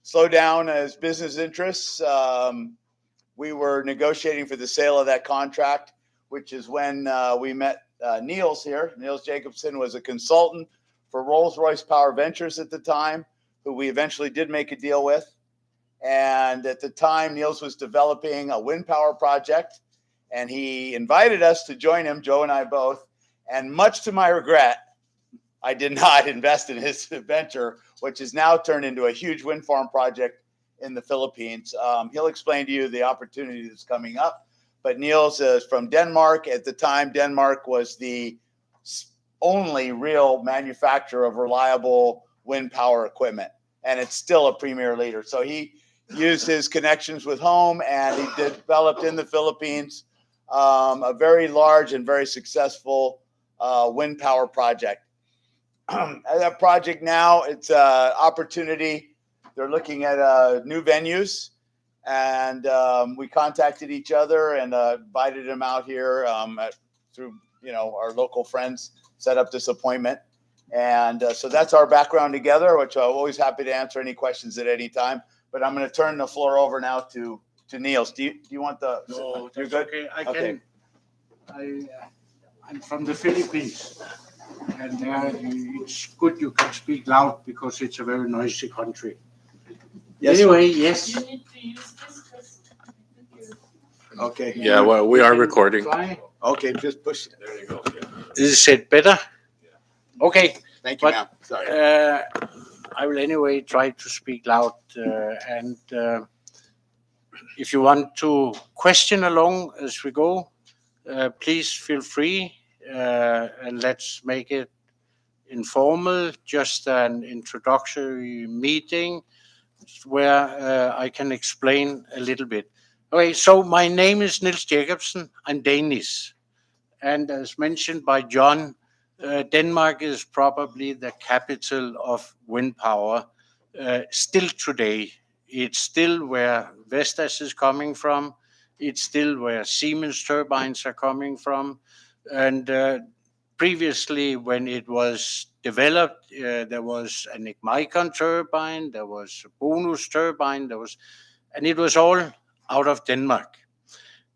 slow down as business interests. We were negotiating for the sale of that contract, which is when we met Niels here. Niels Jacobson was a consultant for Rolls-Royce Power Ventures at the time, who we eventually did make a deal with. And at the time, Niels was developing a wind power project, and he invited us to join him, Joe and I both. And much to my regret, I did not invest in his venture, which has now turned into a huge wind farm project in the Philippines. He'll explain to you the opportunity that's coming up. But Niels is from Denmark. At the time, Denmark was the only real manufacturer of reliable wind power equipment, and it's still a premier leader. So he used his connections with home, and he developed in the Philippines a very large and very successful wind power project. That project now, it's an opportunity. They're looking at new venues, and we contacted each other and invited him out here through our local friends, set up this appointment. And so that's our background together, which I'm always happy to answer any questions at any time. But I'm going to turn the floor over now to Niels. Do you want the? No, you're good. Okay, Okay. I'm from the Philippines, and it's good you can speak loud because it's a very noisy country. Yes. Anyway, yes. You need to use this. Okay. Yeah, well, we are recording. Try. Okay, just push it. There you go. Is it better? Okay. Thank you, But, ma'am. Sorry. I will anyway try to speak loud, and if you want to question along as we go, please feel free, and let's make it informal, just an introductory meeting where I can explain a little bit. Okay, so my name is Niels Jacobsen. I'm Danish, and as mentioned by John, Denmark is probably the capital of wind power still today. It's still where Vestas is coming from. It's still where Siemens turbines are coming from. And previously, when it was developed, there was an Igmicon turbine, there was a Bonus turbine, and it was all out of Denmark.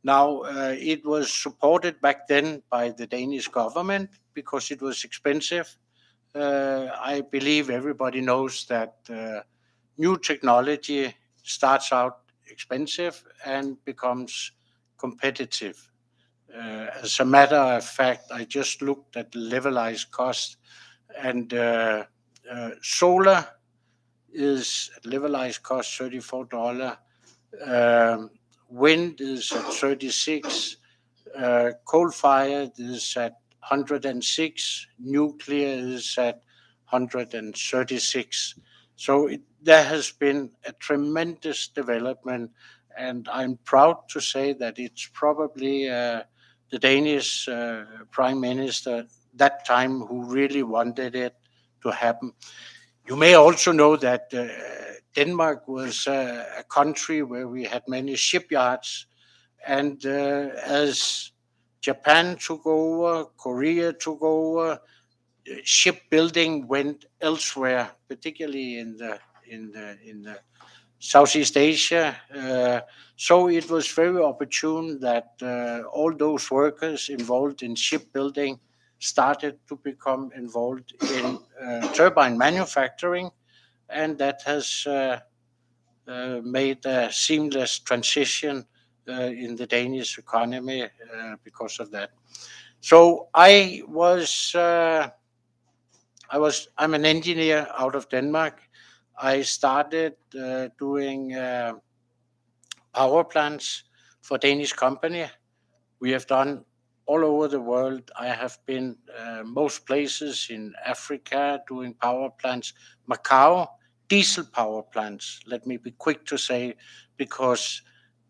Now, it was supported back then by the Danish government because it was expensive. I believe everybody knows that new technology starts out expensive and becomes competitive. As a matter of fact, I just looked at the levelized cost, and solar is at levelized cost $34. Wind is at 36, coal-fired is at 106, nuclear is at 136. So there has been a tremendous development, and I'm proud to say that it's probably the Danish Prime Minister that time who really wanted it to happen. You may also know that Denmark was a country where we had many shipyards, and as Japan took over, Korea took over, shipbuilding went elsewhere, particularly in the Southeast Asia. So it was very opportune that all those workers involved in shipbuilding started to become involved in turbine manufacturing, and that has made a seamless transition in the Danish economy because of that. So I'm an engineer out of Denmark. I started doing power plants for Danish company. We have done all over the world. I have been most places in Africa doing power plants. Macau, diesel power plants, let me be quick to say, because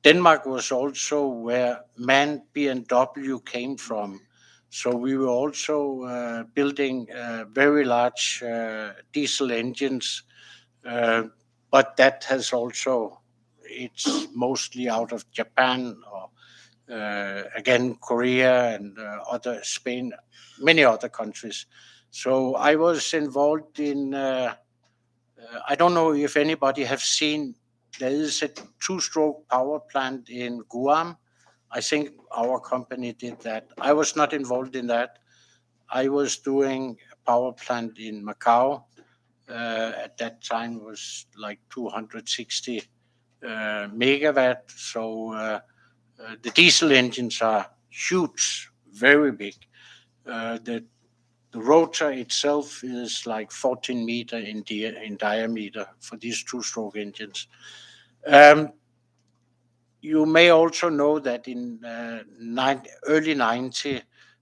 Denmark was also where MAN BMW came from. So we were also building very large diesel engines, but that has also, it's mostly out of Japan or again, Korea and other Spain, many other countries. So I was involved in I don't know if anybody have seen, there is a two-stroke power plant in Guam. I think our company did that. I was not involved in that. I was doing a power plant in Macau. At that time was like 260 megawatt. So the diesel engines are huge, very big. The rotor itself is like 14 meter in diameter for these two-stroke engines. You may also know that in early 90,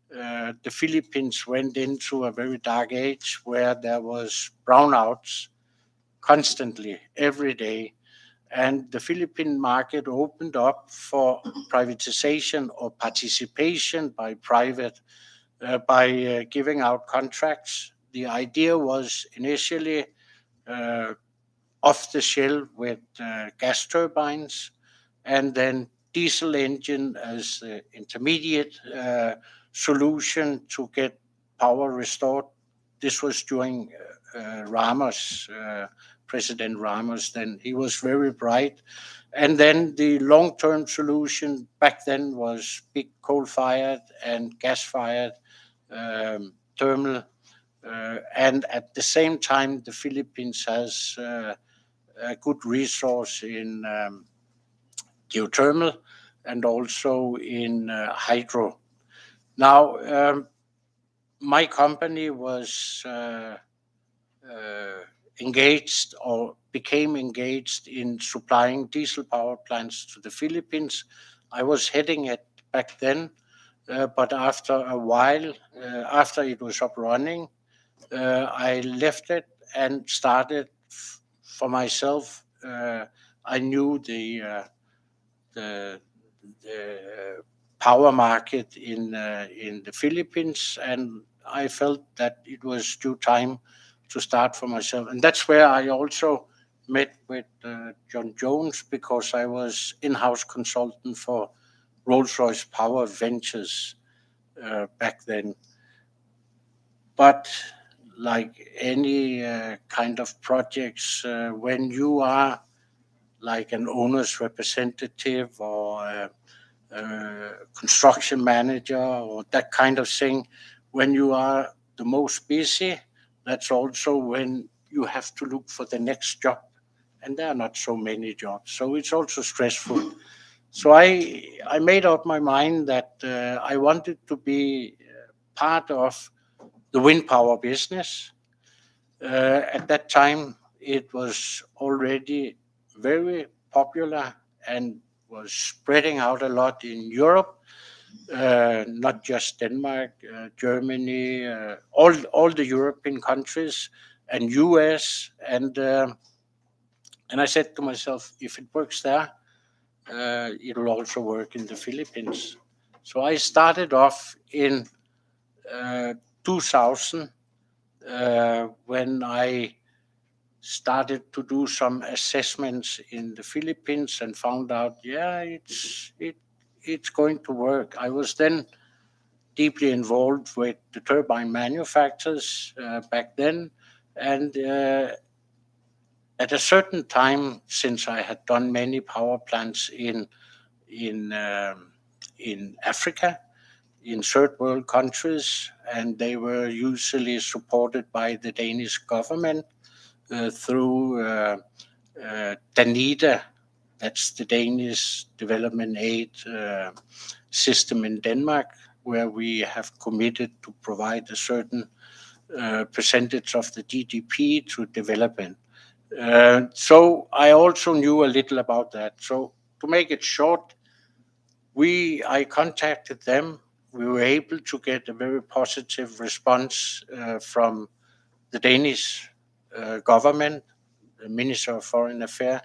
the Philippines went into a very dark age where there was brownouts constantly every day, and the Philippine market opened up for privatization or participation by private by giving out contracts. The idea was initially uh, off the shelf with gas turbines, and then diesel engine as the intermediate solution to get power restored. This was during Ramos, President Ramos. Then he was very bright. And then the long-term solution back then was big coal-fired and gas-fired thermal. And at the same time, the Philippines has a good resource in geothermal and also in hydro. Now, my company was engaged or became engaged in supplying diesel power plants to the Philippines. I was heading it back then, but after a while, after it was up running, I left it and started for myself. I knew the power market in the Philippines, and I felt that it was due time to start for myself. And that's where I also met with John Jones, because I was in-house consultant for Rolls-Royce Power Ventures back then. But like any kind of projects, when you are like an owner's representative or a construction manager or that kind of thing, when you are the most busy, that's also when you have to look for the next job. And there are not so many jobs. So it's also stressful. So I made up my mind that I wanted to be part of the wind power business. At that time, it was already very popular and was spreading out a lot in Europe, not just Denmark, Germany, all the European countries, and US. And I said to myself, if it works there, it'll also work in the Philippines. So I started off in 2000 when I started to do some assessments in the Philippines and found out, yeah, it's going to work. I was then deeply involved with the turbine manufacturers back then, and at a certain time, since I had done many power plants in Africa, in third world countries, and they were usually supported by the Danish government through DANIDA, that's the Danish Development Aid system in Denmark, where we have committed to provide a certain percentage of the GDP to development. So I also knew a little about that. So to make it short, I contacted them. We were able to get a very positive response from the Danish government, the Minister of Foreign Affairs,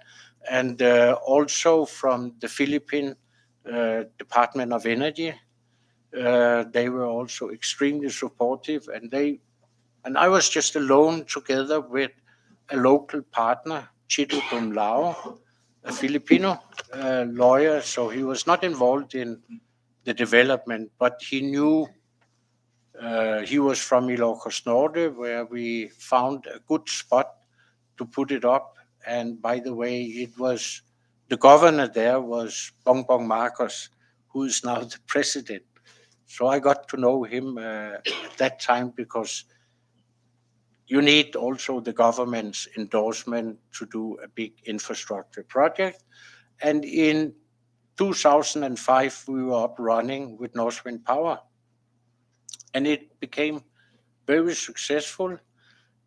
and also from the Philippine Department of Energy. They were also extremely supportive, and I was just alone together with a local partner, Chito Dumlao, a Filipino lawyer. So he was not involved in the development, but he knew. He was from Ilocos Norte, where we found a good spot to put it up. And by the way, it was the governor there was Bong Bong Marcos, who is now the president. So I got to know him at that time, because you need also the government's endorsement to do a big infrastructure project. And in 2005, we were up running with Northwind Power, and it became very successful.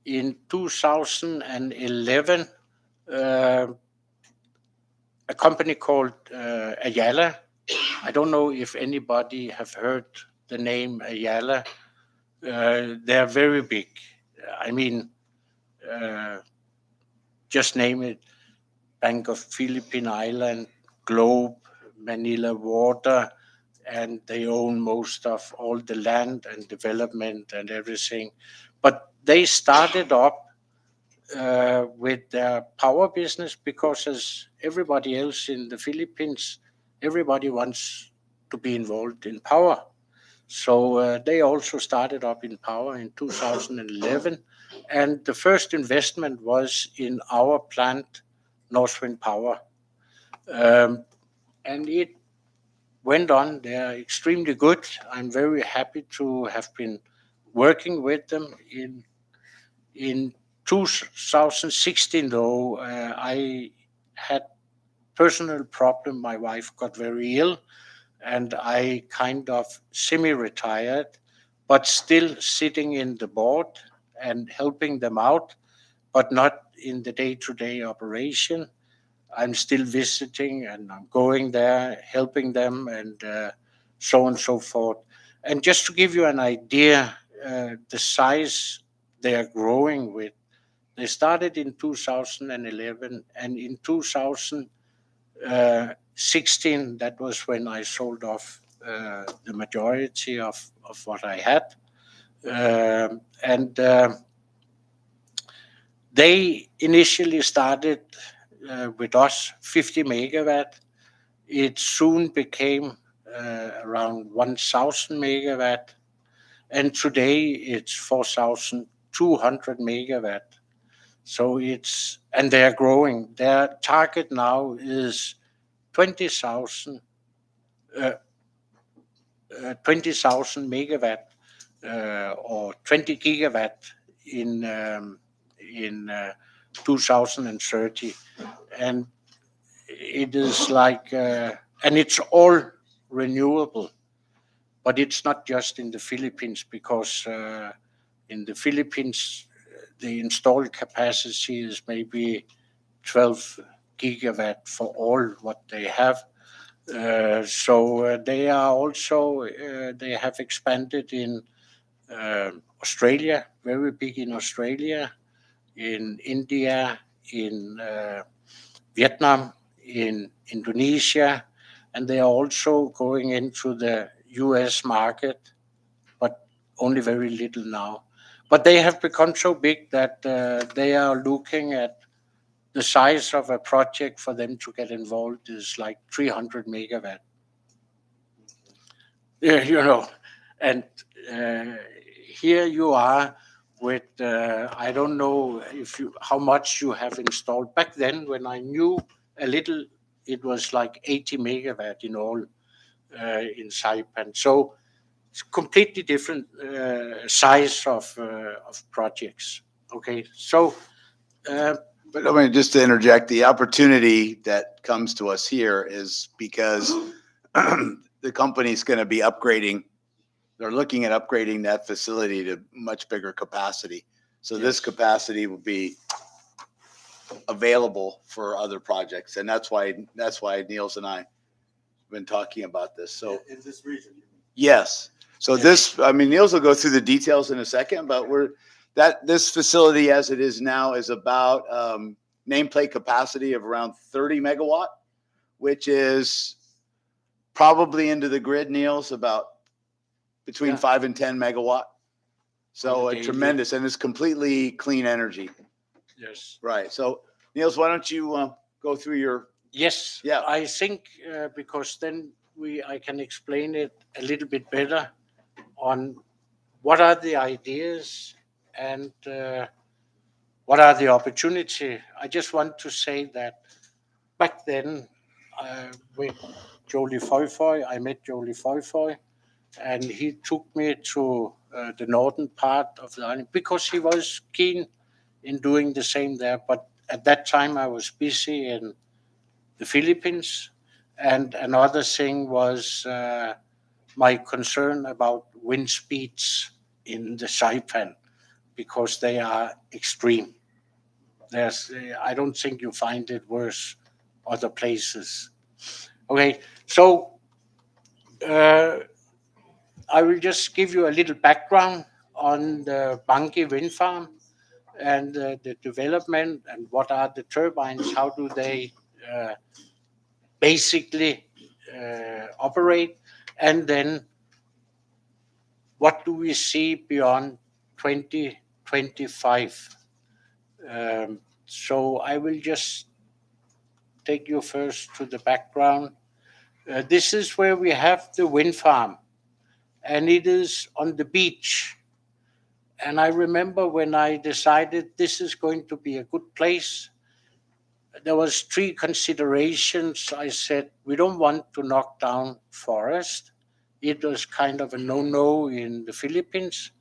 In 2011, a company called Ayala. I don't know if anybody have heard the name Ayala. They're very big. I mean, just name it: Bank of Philippine Island, Globe, Manila Water, and they own most of all the land and development and everything. But they started up with their power business, because as everybody else in the Philippines, everybody wants to be involved in power. So they also started up in power in 2011, and the first investment was in our plant, Northwind Power. And it went on. They are extremely good. I'm very happy to have been working with them. In 2016, though, I had personal problem. My wife got very ill, and I kind of semi-retired, but still sitting in the board and helping them out, but not in the day-to-day operation. I'm still visiting, and I'm going there, helping them, and so on and so forth. And just to give you an idea, the size they are growing with, they started in 2011, and in 2016, that was when I sold off the majority of what I had. And they initially started with us 50 megawatt. It soon became around 1,000 megawatt, and today it's 4,200 megawatt. So and they are growing. Their target now is 20,000 megawatt or 20 gigawatt in 2030, and it is like and it's all renewable. But it's not just in the Philippines, because in the Philippines the installed capacity is maybe 12 gigawatt for all what they have. So they are also they have expanded in Australia, very big in Australia, in India, in Vietnam, in Indonesia, and they are also going into the US market, but only very little now. But they have become so big that they are looking at the size of a project for them to get involved is like 300 megawatt. Yeah, and here you are with I don't know how much you have installed. Back then, when I knew a little, it was like 80 megawatt in all in Saipan. So it's completely different size of projects. Okay, so. But I mean, just to interject, the opportunity that comes to us here is because the company's going to be upgrading. They're looking at upgrading that facility to much bigger capacity. So this capacity will be available for other projects, and that's why Niels and I have been talking about this. So in this region. yes. So this, I mean, Niels will go through the details in a second, but this facility as it is now is about nameplate capacity of around 30 megawatt, which is probably into the grid, Niels, about between 5 and 10 megawatt. So a tremendous, and it's completely clean energy. Yes. Right. So Niels, why don't you go through your. Yes. Yeah. I think because then I can explain it a little bit better on what are the ideas and what are the opportunity? I just want to say that back then, with Jolie Foy, I met Jolie Foy, and he took me to the northern part of the island because he was keen in doing the same there. But at that time, I was busy in the Philippines, and another thing was my concern about wind speeds in the Saipan because they are extreme. I don't think you find it worse other places. Okay, so uh, I will just give you a little background on the Bangi wind farm and the development and what are the turbines, how do they uh, basically operate, and then what do we see beyond 2025. So I will just take you first to the background. This is where we have the wind farm, and it is on the beach. And I remember when I decided this is going to be a good place, there was three considerations. I said, we don't want to knock down forest. It was kind of a no-no in the Philippines.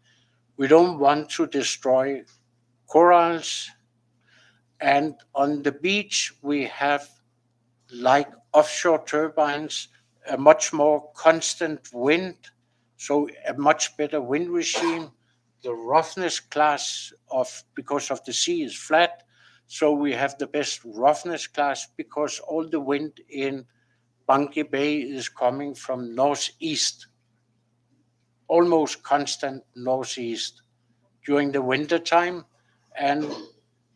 We don't want to destroy corals. And on the beach, we have, like offshore turbines, a much more constant wind, so a much better wind regime. The roughness class because of the sea is flat, so we have the best roughness class because all the wind in Bangi Bay is coming from northeast, almost constant northeast during the winter time, and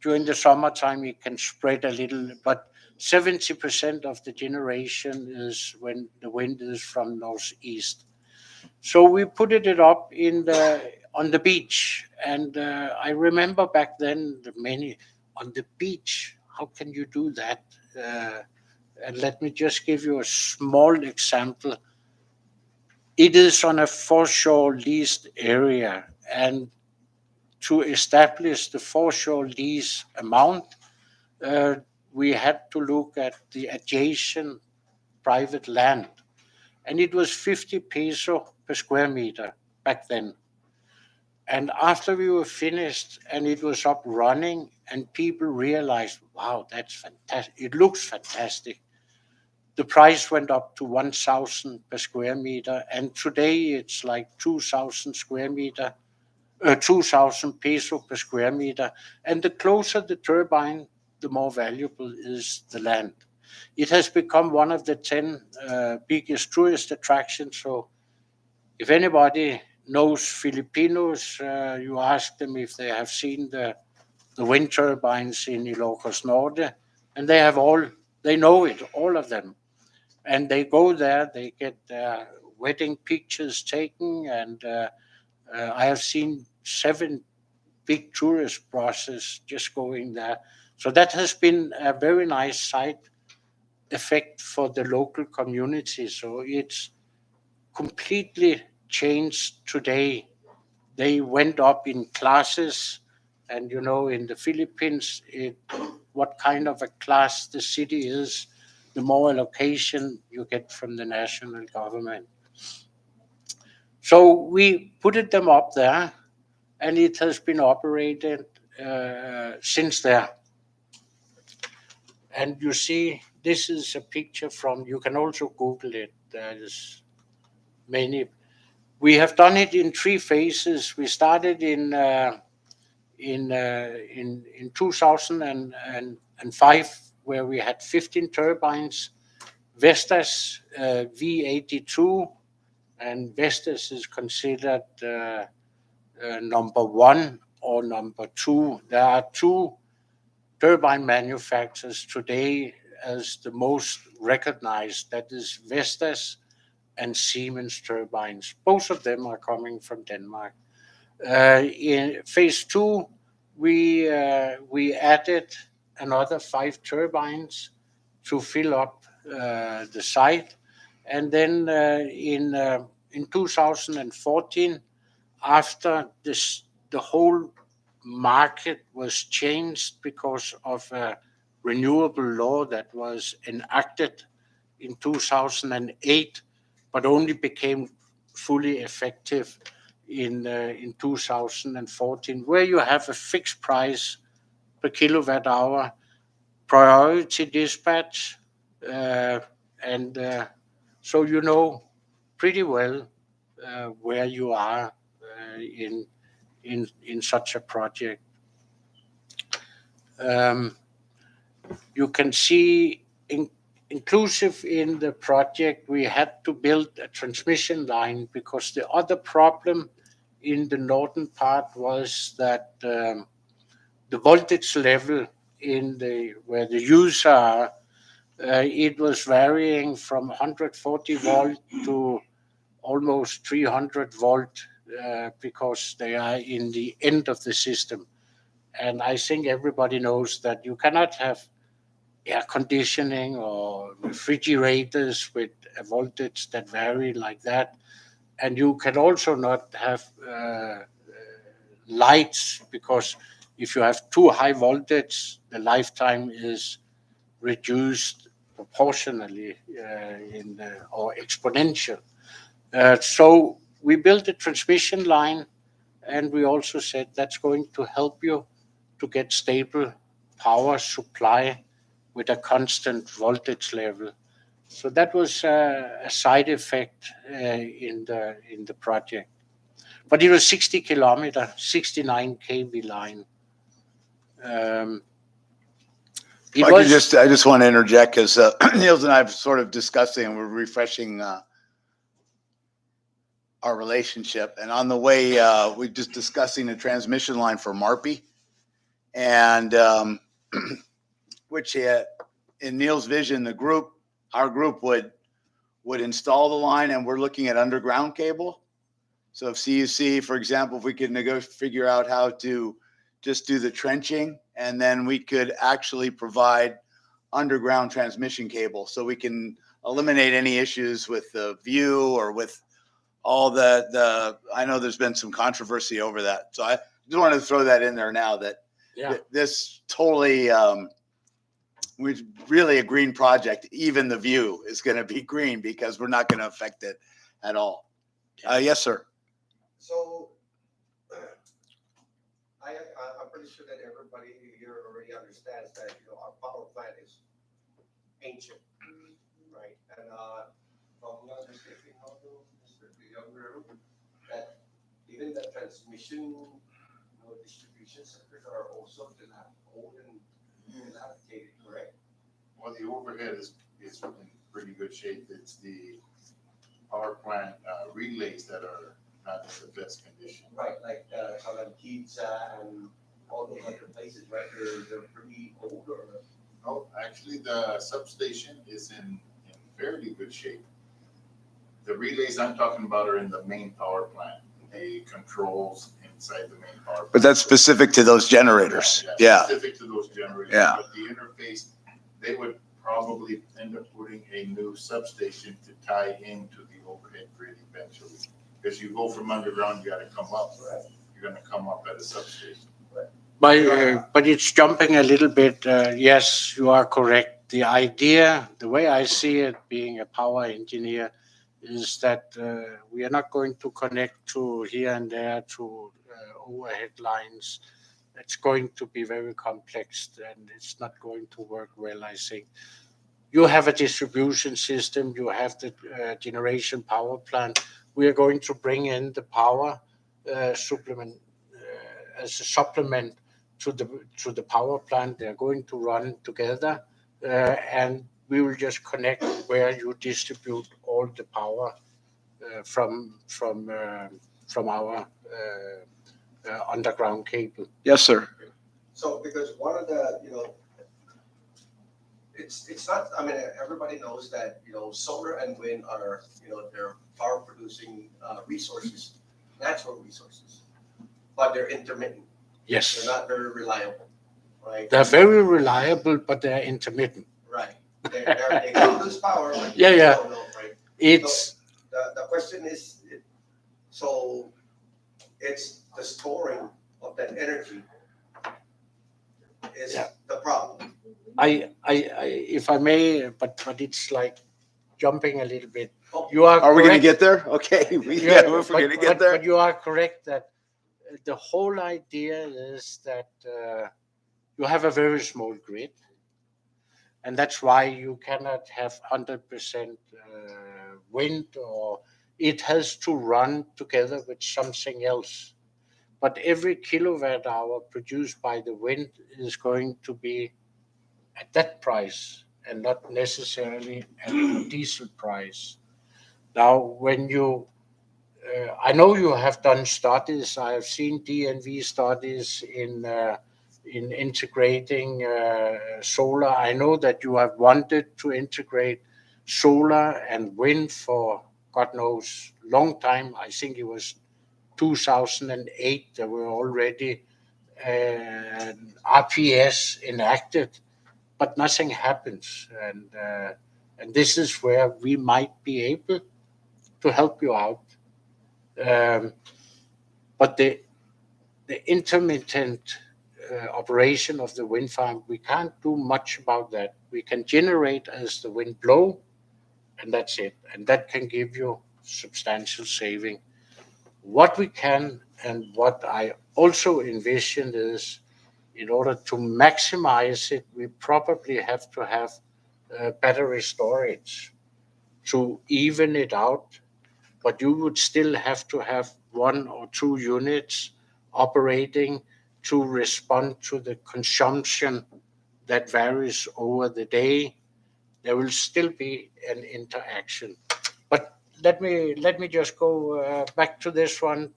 during the summertime it can spread a little, but 70% of the generation is when the wind is from northeast. So we put it up on the beach, and I remember back then the many on the beach. How can you do that? And let me just give you a small example. It is on a foreshore leased area, and to establish the foreshore lease amount, uh, we had to look at the adjacent private land, and it was 50 peso per square meter back then. And after we were finished and it was up running, and people realized, wow, that's fantastic. It looks fantastic. The price went up to 1,000 per square meter, and today it's like 2,000 square meter 2,000 peso per square meter. And the closer the turbine, the more valuable is the land. It has become one of the 10 biggest tourist attractions. So if anybody knows Filipinos, you ask them if they have seen the wind turbines in Ilocos Norte, and they know it, all of them. And they go there, they get their wedding pictures taken, and I have seen 7 big tourist buses just going there. So that has been a very nice side effect for the local community. So it's completely changed today. They went up in classes, and in the Philippines, what kind of a class the city is, the more allocation you get from the national government. So we put them up there, and it has been operated since there. And you see, this is a picture from, you can also Google it. There's many. We have done it in 3 phases. We started in 2005, where we had 15 turbines, Vestas V82, and Vestas is considered number 1 or number 2. There are 2 turbine manufacturers today as the most recognized, that is Vestas and Siemens turbines. Both of them are coming from Denmark. In phase 2, we added another 5 turbines to fill up the site, and then in 2014, after the whole market was changed because of a renewable law that was enacted in 2008, but only became fully effective in 2014, where you have a fixed price per kilowatt hour, priority dispatch, and so you know pretty well where you are in such a project. You can see inclusive in the project, we had to build a transmission line because the other problem in the northern part was that the voltage level where the users are, it was varying from 140 volt to almost 300 volt because they are in the end of the system. And I think everybody knows that you cannot have air conditioning or refrigerators with a voltage that vary like that. And you can also not have lights, because if you have too high voltage, the lifetime is reduced proportionally or exponential. So we built a transmission line, and we also said that's going to help you to get stable power supply with a constant voltage level. So that was a side effect in the project. But it was 60 kilometer, 69 kV line. I just want to interject because Niels and I have sort of discussing and we're refreshing our relationship. And on the way, we're just discussing a transmission line for Marpy, and which in Niels' vision, our group would install the line, and we're looking at underground cable. So if CUC, for example, if we could figure out how to just do the trenching, and then we could actually provide underground transmission cable, so we can eliminate any issues with the view or with all I know there's been some controversy over that. So I just wanted to throw that in there now that this totally, we're really a green project. Even the view is going to be green because we're not going to affect it at all. Yes, sir. So I'm pretty sure that everybody here already understands that, our power plant is ancient, right? And if I'm not mistaken, Mr. Younger, that even the transmission, distribution centers are also old and dilapidated, correct? Well, the overhead is in pretty good shape. It's the power plant relays that are not in the best condition. Right, like Kalankiza and all those other places, right? They're pretty old, or? No, actually, the substation is in fairly good shape. The relays I'm talking about are in the main power plant. The controls inside the main power plant. But that's specific to those generators. Yeah. Specific to those generators. Yeah. But the interface, they would probably end up putting a new substation to tie into the overhead grid eventually. Because you go from underground, you got to come up. Right? You're going to come up at a substation. But it's jumping a little bit. Yes, you are correct. The idea, the way I see it, being a power engineer, is that we are not going to connect to here and there to overhead lines. It's going to be very complex, and it's not going to work well, I think. You have a distribution system, you have the generation power plant. We are going to bring in the power supplement as a supplement to the power plant. They're going to run together, and we will just connect where you distribute all the power from our underground cable. Yes, sir. So because one of the, it's not, I mean, everybody knows that, solar and wind are, they're power producing resources, natural resources, but they're intermittent. Yes. They're not very reliable, right? They're very reliable, but they're intermittent. Right. They can produce power. But Yeah. You don't know, right? It's So the question is, so it's the storing of that energy is Yeah. the problem. I, if I may, but it's like jumping a little bit. Oh, You are Are we going to correct. get there? Okay. Yeah, If we're going to get but there. you are correct that the whole idea is that you have a very small grid, and that's why you cannot have 100% wind, or it has to run together with something else. But every kilowatt hour produced by the wind is going to be at that price and not necessarily at the diesel price. Now, when you I know you have done studies. I have seen DNV studies in integrating solar. I know that you have wanted to integrate solar and wind for God knows long time. I think it was 2008. There were already RPS enacted, but nothing happens. And this is where we might be able to help you out. Um, but the intermittent operation of the wind farm, we can't do much about that. We can generate as the wind blow, and that's it. And that can give you substantial saving. What we can, and what I also envision is, in order to maximize it, we probably have to have battery storage to even it out, but you would still have to have 1 or 2 units operating to respond to the consumption that varies over the day. There will still be an interaction. But let me just go back to this one.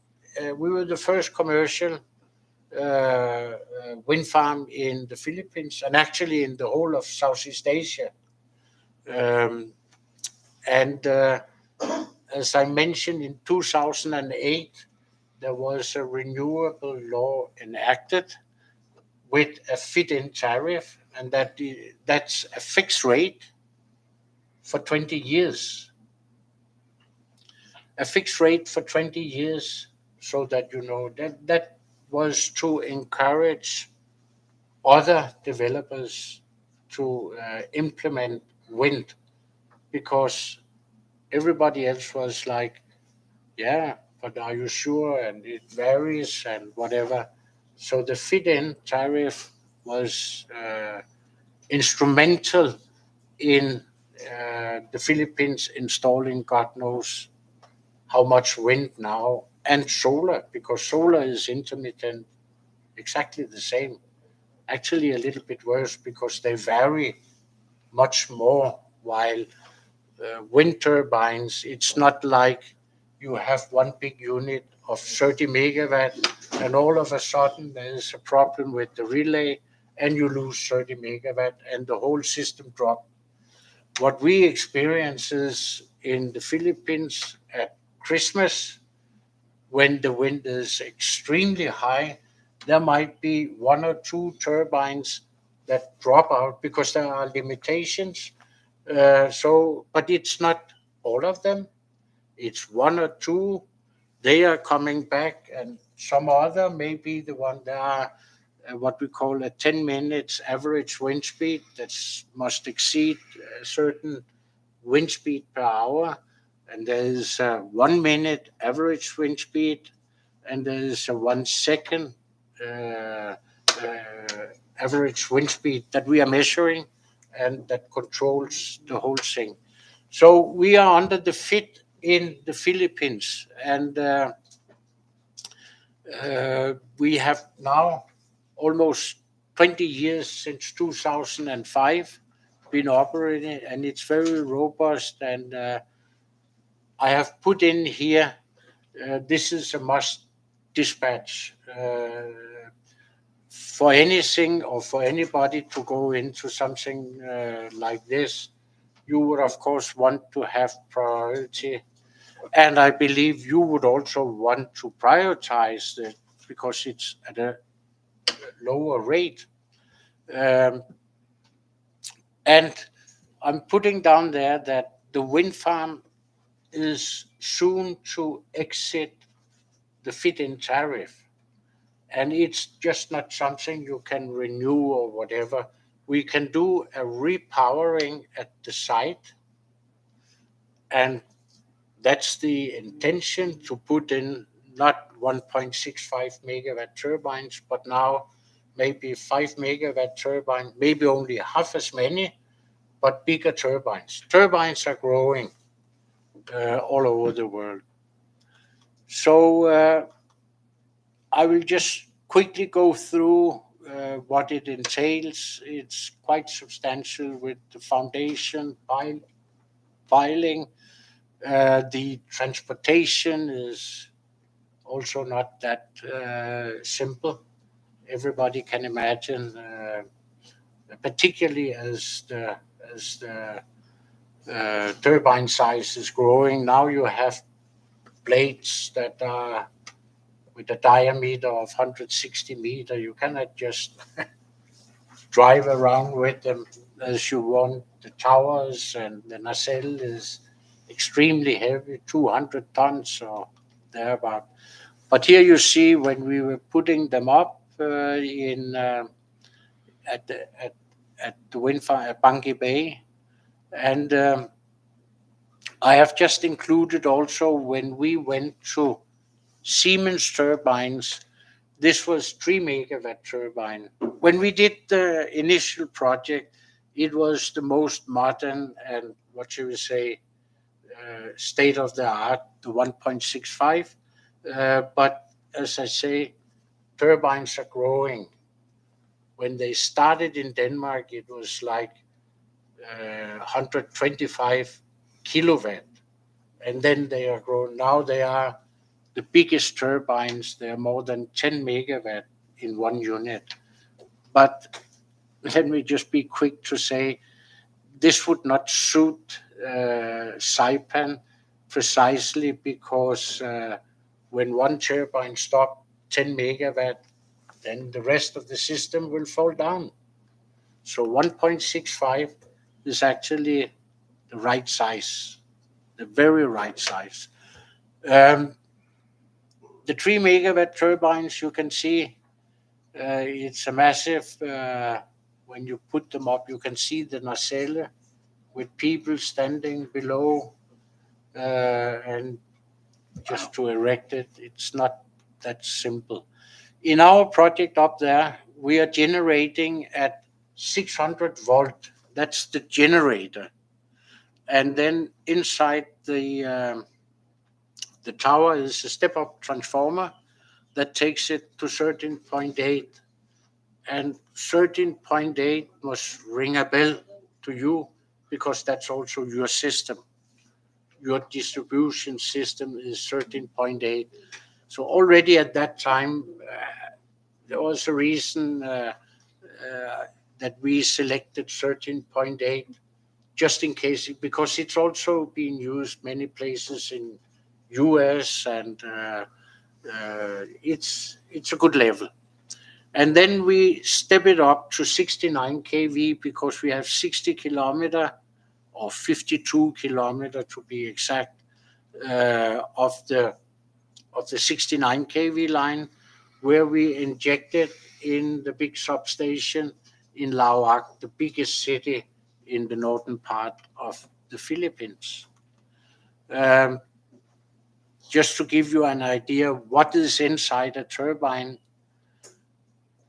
We were the first commercial wind farm in the Philippines, and actually in the whole of Southeast Asia. Um, and As I mentioned, in 2008, there was a renewable law enacted with a fit-in tariff, and that's a fixed rate for 20 years. A fixed rate for 20 years, so that that was to encourage other developers to implement wind, because everybody else was like, yeah, but are you sure? And it varies and whatever. So the fit-in tariff was instrumental in the Philippines installing God knows how much wind now, and solar, because solar is intermittent, exactly the same. Actually, a little bit worse because they vary much more, while wind turbines, it's not like you have one big unit of 30 megawatt and all of a sudden there's a problem with the relay and you lose 30 megawatt and the whole system drops. What we experience is in the Philippines at Christmas, when the wind is extremely high, there might be 1 or 2 turbines that drop out because there are limitations. But it's not all of them. It's 1 or 2. They are coming back, and some other may be the one that are what we call a 10 minutes average wind speed that must exceed a certain wind speed per hour. And there is a 1 minute average wind speed, and there is a 1 second uh, average wind speed that we are measuring and that controls the whole thing. So we are under the fit in the Philippines, and we have now almost 20 years since 2005 been operating, and it's very robust. And I have put in here, this is a must dispatch. For anything or for anybody to go into something like this, you would of course want to have priority, and I believe you would also want to prioritize it because it's at a lower rate. Um, and I'm putting down there that the wind farm is soon to exit the fit-in tariff, And it's just not something you can renew or whatever. We can do a repowering at the site, and that's the intention, to put in not 1.65 megawatt turbines, but now maybe 5 megawatt turbine, maybe only half as many, but bigger turbines. Turbines are growing all over the world. So I will just quickly go through what it entails. It's quite substantial with the foundation, piling. The transportation is also not that simple. Everybody can imagine, particularly as the turbine size is growing. Now you have blades that are with a diameter of 160 meter. You cannot just drive around with them as you want. The towers and the nacelle is extremely heavy, 200 tons or thereabout. But here you see when we were putting them up at the wind farm at Bangkok Bay, and I have just included also when we went to Siemens turbines. This was 3 megawatt turbine. When we did the initial project, it was the most modern and, what should we say, state of the art, the 1.65. But as I say, turbines are growing. When they started in Denmark, it was like 125 kilowatt, and then they are growing. Now they are the biggest turbines. They are more than 10 megawatt in one unit. But let me just be quick to say this would not suit Saipan precisely because when one turbine stops 10 megawatt, then the rest of the system will fall down. So 1.65 is actually the right size, the very right size. The 3 megawatt turbines, you can see it's a massive, when you put them up, you can see the nacelle with people standing below and just to erect it. It's not that simple. In our project up there, we are generating at 600 volt. That's the generator. And then inside the tower is a step-up transformer that takes it to 13.8. And 13.8 must ring a bell to you because that's also your system. Your distribution system is 13.8. So already at that time, there was a reason that we selected 13.8 just in case, because it's also being used many places in US, and it's a good level. And then we step it up to 69 kV because we have 60 kilometer or 52 kilometer to be exact of the 69 kV line, where we injected in the big substation in Laoag, the biggest city in the northern part of the Philippines. Just to give you an idea what is inside a turbine,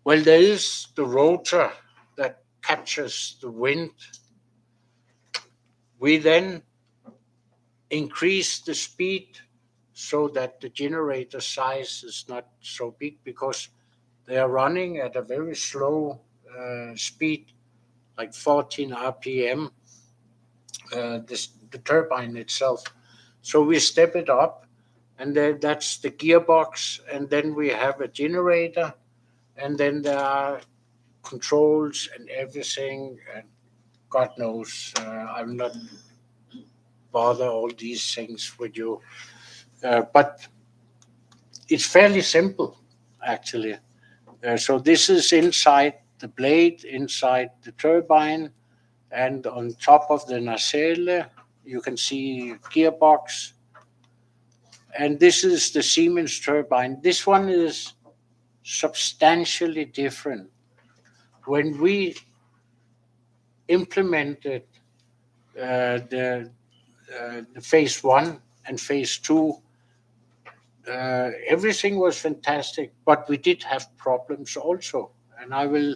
well, there is the rotor that captures the wind. We then increase the speed so that the generator size is not so big because they are running at a very slow speed, like 14 RPM, the turbine itself. So we step it up, and then that's the gearbox, and then we have a generator, and then there are controls and everything, and God knows, I will not bother all these things with you. But it's fairly simple, actually. So this is inside the blade, inside the turbine, and on top of the nacelle, you can see gearbox. And this is the Siemens turbine. This one is substantially different. When we implemented the phase 1 and phase 2, everything was fantastic, but we did have problems also. And I will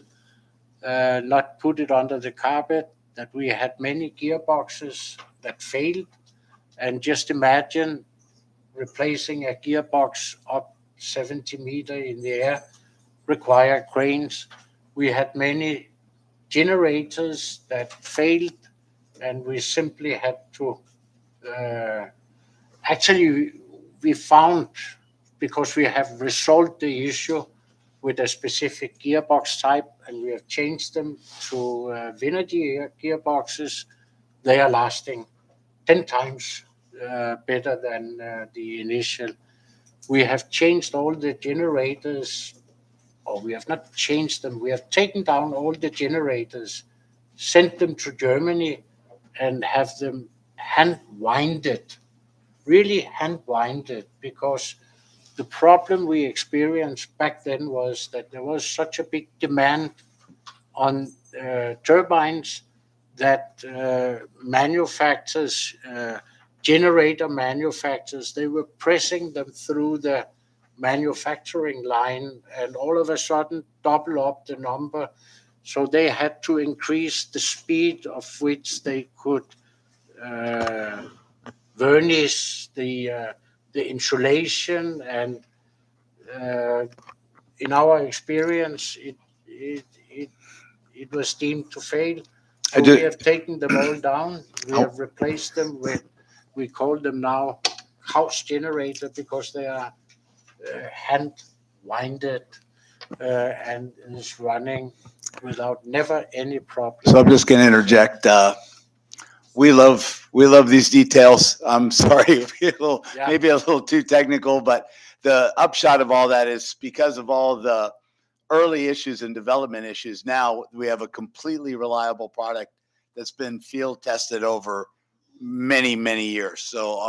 not put it under the carpet that we had many gearboxes that failed. And just imagine replacing a gearbox up 70 meters in the air required cranes. We had many generators that failed, and we simply had to actually we found, because we have resolved the issue with a specific gearbox type and we have changed them to Winzy gearboxes, they are lasting 10 times better than the initial. We have changed all the generators, or we have not changed them, we have taken down all the generators, sent them to Germany, and have them hand winded, really hand winded, because the problem we experienced back then was that there was such a big demand on turbines that manufacturers, generator manufacturers, they were pressing them through the manufacturing line and all of a sudden double up the number. So they had to increase the speed of which they could varnish the insulation, and in our experience, it was deemed to fail. So we have taken them all down. We have replaced them with, we call them now house generator, because they are hand winded and is running without never any problem. So I'm just going to interject. We love these details. I'm sorry, Yeah. maybe a little too technical, but the upshot of all that is because of all the early issues and development issues. Now we have a completely reliable product that's been field tested over many years. So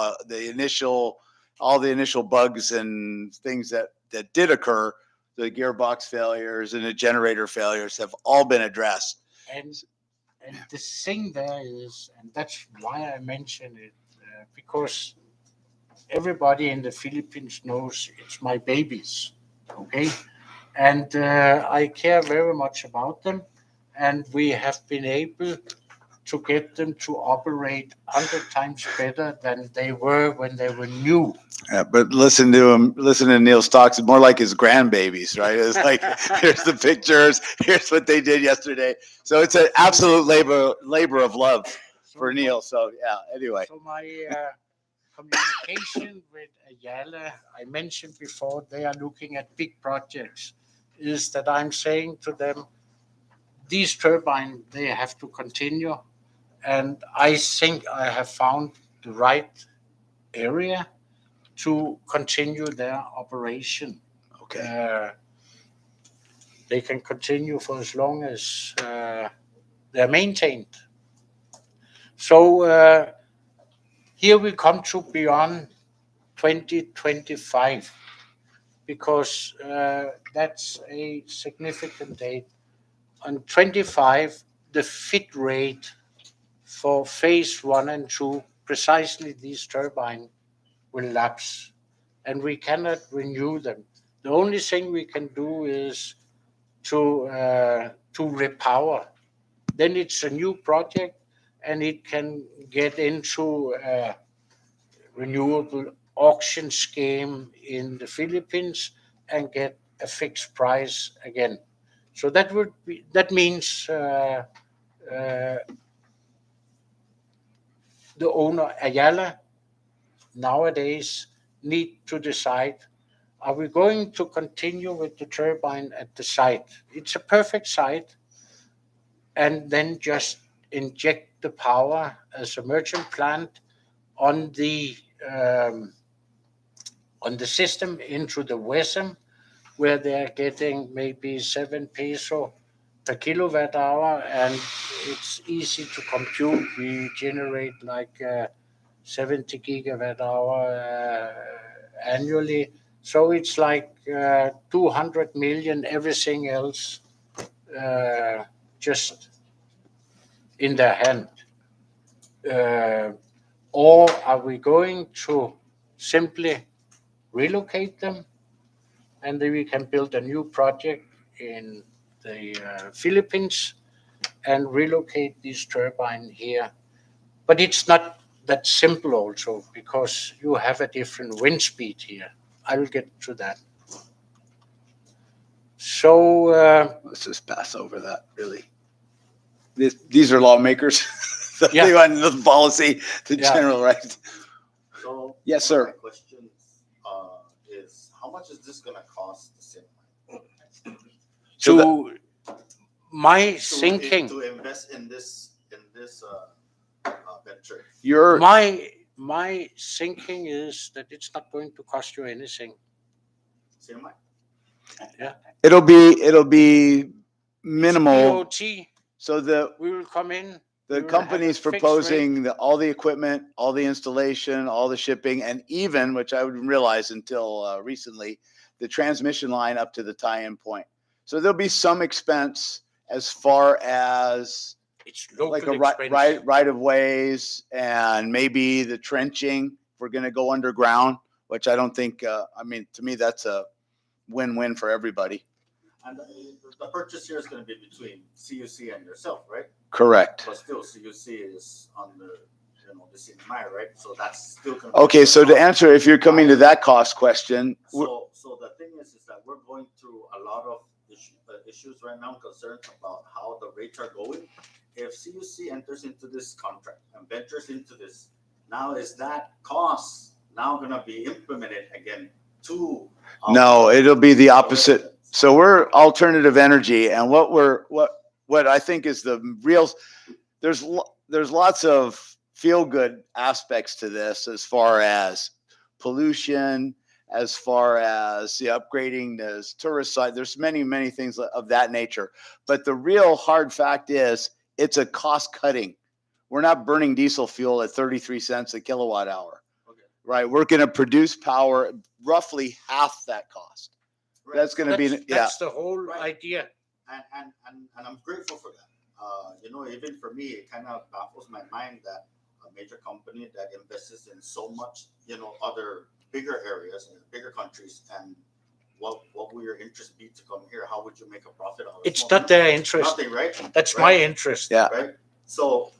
all the initial bugs and things that did occur, the gearbox failures and the generator failures, have all been addressed. And the thing there is, and that's why I mention it, because everybody in the Philippines knows it's my babies, okay? And I care very much about them, and we have been able to get them to operate 100 times better than they were when they were new. Yeah, but listen to Neil's talks. It's more like his grandbabies, right? It's like, here's the pictures, here's what they did yesterday. So it's an absolute labor of love for Neil. So yeah, anyway. So my communication with Ayala, I mentioned before, they are looking at big projects, is that I'm saying to them, these turbines, they have to continue. And I think I have found the right area to continue their operation. Okay. They can continue for as long as they're maintained. So here we come to beyond 2025, because that's a significant date. On 25, the fit rate for phase 1 and 2, precisely these turbines, will lapse, and we cannot renew them. The only thing we can do is to repower. Then it's a new project, and it can get into a renewable auction scheme in the Philippines and get a fixed price again. So that means the owner Ayala nowadays need to decide, are we going to continue with the turbine at the site? It's a perfect site, and then just inject the power as a merchant plant on the system into the vessel, where they are getting maybe 7 peso per kilowatt hour, and it's easy to compute. We generate like 70 gigawatt hour annually, So it's like 200 million, everything else just in their hand. Or are we going to simply relocate them and then we can build a new project in the Philippines and relocate this turbine here? But it's not that simple also because you have a different wind speed here. I will get to that. So Let's just pass over that, really. These are lawmakers. So Yeah. they want the policy to Yeah. general right. So. Yes, sir. My question is, how much is this gonna cost the city? So to my thinking, To invest in this venture. You're my thinking is that it's not going to cost you anything. CMI. it'll be minimal. PUTC, So we will come in. we the will company's have a fixed proposing all the equipment, all the installation, all the shipping, and even, which I didn't realize until recently, the transmission line up to the tie-in point. So there'll be some expense as far as It's local like a expense. right of ways and maybe the trenching. If we're going to go underground, which I don't think. I mean, to me, that's a win-win for everybody. And the purchase here is gonna be between CUC and yourself, right? Correct. But still, CUC is on the CMI, right? So that's still gonna. Okay, so to answer, if you're coming to that cost question, So the thing is that we're going through a lot of issues right now, concerns about how the rates are going. If CUC enters into this contract and ventures into this, now is that cost now gonna be implemented again to? no, it'll be the opposite. So we're alternative energy, and what I think is the real, there's lots of feel good aspects to this as far as pollution, as far as the upgrading the tourist site. There's many things of that nature. But the real hard fact is it's a cost cutting. We're not burning diesel fuel at 33 cents a kilowatt hour, right? We're going to produce power roughly half that cost. That's going to be, That's the whole Right. idea. And I'm grateful for that. Even for me, it kind of baffles my mind that a major company that invests in so much, other bigger areas and bigger countries, and what would your interest be to come here? How would you make a profit out of it? It's not their interest. Nothing, right? That's Right. my interest. Yeah. Right. So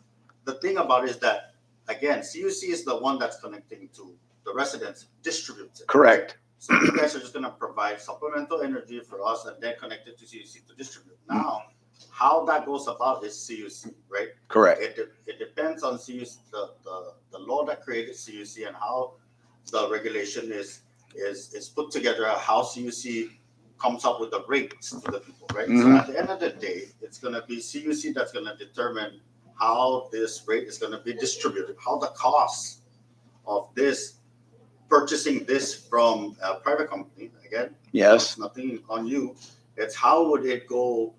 the thing about it is that, again, CUC is the one that's connecting to the residents, distributes it. correct. So you guys are just gonna provide supplemental energy for us and then connect it to CUC to distribute. Now, how that goes about is CUC, right? Correct. It depends on CUC, the law that created CUC and how the regulation is put together, how CUC comes up with the rates to the people, right? So Mhm. at the end of the day, it's gonna be CUC that's gonna determine how this rate is gonna be distributed, how the cost of this purchasing this from a private company, again, Yes. it's nothing on you. It's how would it go?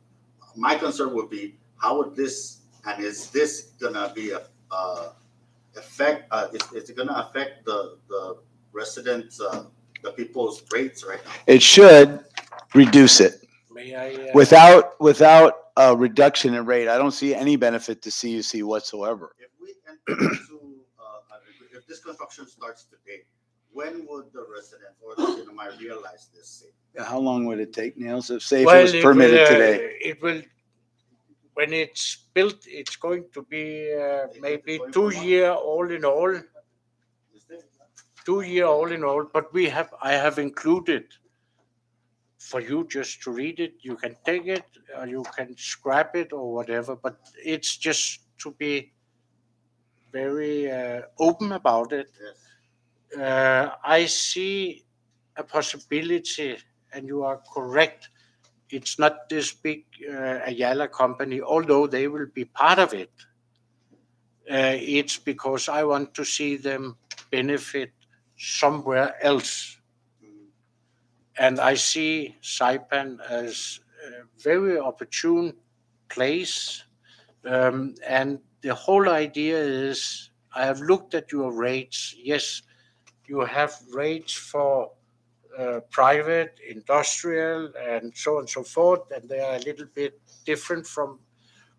My concern would be how would this, and is this gonna be affect? Is it gonna affect the residents, the people's rates right now? It should reduce it. May I? Without a reduction in rate, I don't see any benefit to CUC whatsoever. If we enter into, if this construction starts today, when would the residents or the cinema realize this? How long would it take, Neil? So say if Well, it was permitted will, today. It will. When it's built, it's going to be maybe 24 2 months? year all in all. Is this- 2 year all in all. But I have included for you just to read it. You can take it, or you can scrap it, or whatever. But it's just to be very open about it. Yes. I see a possibility, and you are correct. It's not this big Ayala company, although they will be part of it. It's because I want to see them benefit somewhere else. And I see Saipan as a very opportune place. And the whole idea is, I have looked at your rates. Yes, you have rates for private, industrial, and so on and so forth, and they are a little bit different from,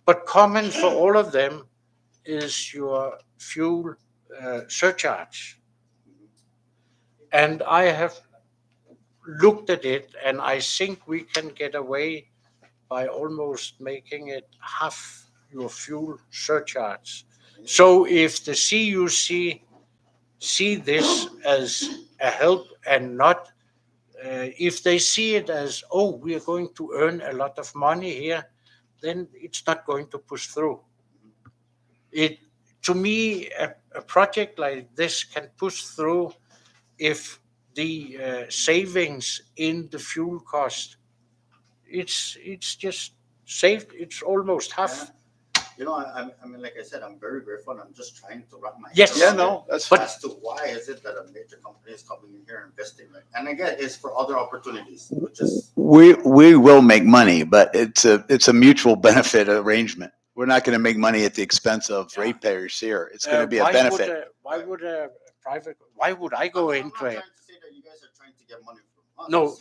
but common for all of them is your fuel surcharge. And I have looked at it, and I think we can get away by almost making it half your fuel surcharge. So if the CUC see this as a help and not, if they see it as, oh, we are going to earn a lot of money here, then it's not going to push through. It, to me, a project like this can push through if the savings in the fuel cost, it's just saved. It's almost half. You know, I mean, like I said, I'm very grateful. I'm just trying to wrap my head Yes. Yeah, around no, it that's But- fine. as to why is it that a major company is coming in here and investing. And again, it's for other opportunities, which is We will make money, but it's a mutual benefit arrangement. We're not going to make money at the expense of Yeah. ratepayers here. It's going to be a Why benefit. Why would a private? Why would I go I'm not into trying it? to say that you guys are trying to get money from us. No,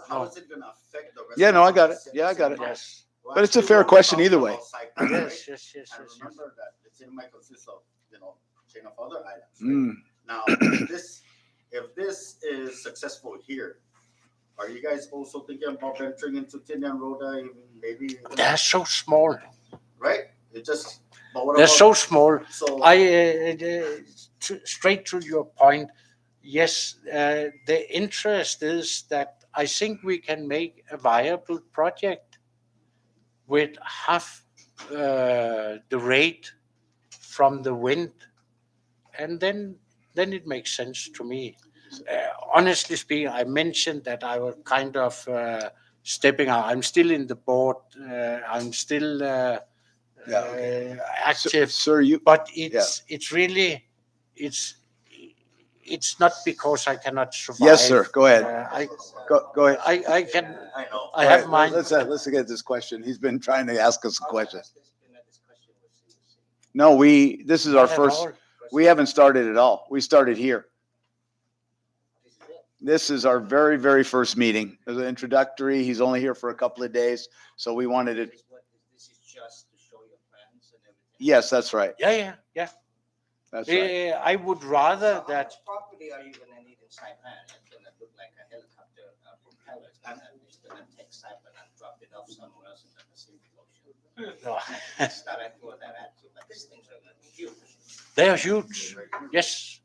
How no. is it going to affect the rest? Yeah, of no, the I got it. citizens Yeah, I got it. in mind? Yes. Well, But it's a actually, fair we're only question talking either way. about Cyprus, right? Yes. Yes. Yes. And Yes. remember that the city might consist of, chain of other islands. Right? Mm. Now, if this is successful here, are you guys also thinking about venturing into Tinian Rhoda, even maybe? They're so small. Right? It just. But what They're about? so small. So Straight to your point. Yes, the interest is that I think we can make a viable project with half the rate from the wind, and then it makes sense to me. Honestly speaking, I mentioned that I was kind of stepping out. I'm still in the board. I'm still Yeah, okay. active, Sir, you, but it's really it's not because I cannot survive. yes, sir. Go ahead. I Go ahead. I can. I know. I All have right, mine. Let's get this question. He's been trying to ask us a question. No, this is our Not at first, all. we haven't started at all. We started here. This is our very, very first meeting. It was an introductory. He's only here for a couple of days, so we wanted it. This is just to show your plans and everything. Yes, that's right. Yeah. That's right. I would rather So how that. much property are you gonna need in Saipan? It's gonna look like a helicopter propeller, and it's gonna take Saipan and drop it off somewhere else in the Pacific Ocean. No, That's not what that at to, but these things are gonna be huge. they are huge. Yes,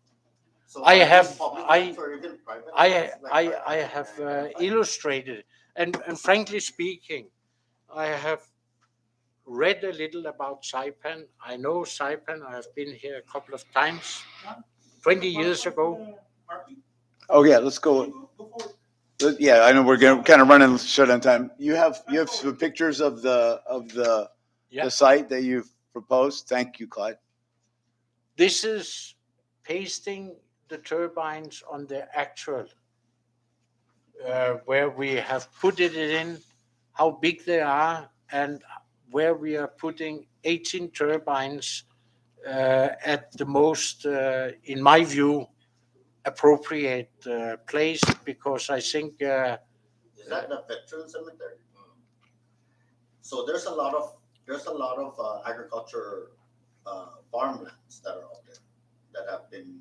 So I are these have- public I- lands or even private I lands, like I private have land? illustrated, and frankly speaking, I have read a little about Saipan. I know Saipan. I have been here a couple of times. 20 years ago. Oh, yeah, let's go. Yeah, I know we're going to kind of running short on time. You have some pictures of the Yeah. site that you've proposed. Thank you, Clyde. This is pasting the turbines on the actual, where we have put it in, how big they are, and where we are putting 18 turbines at the most, in my view, appropriate place, because I think Is that the veteran cemetery? So there's a lot of agriculture farmlands that are out there that have been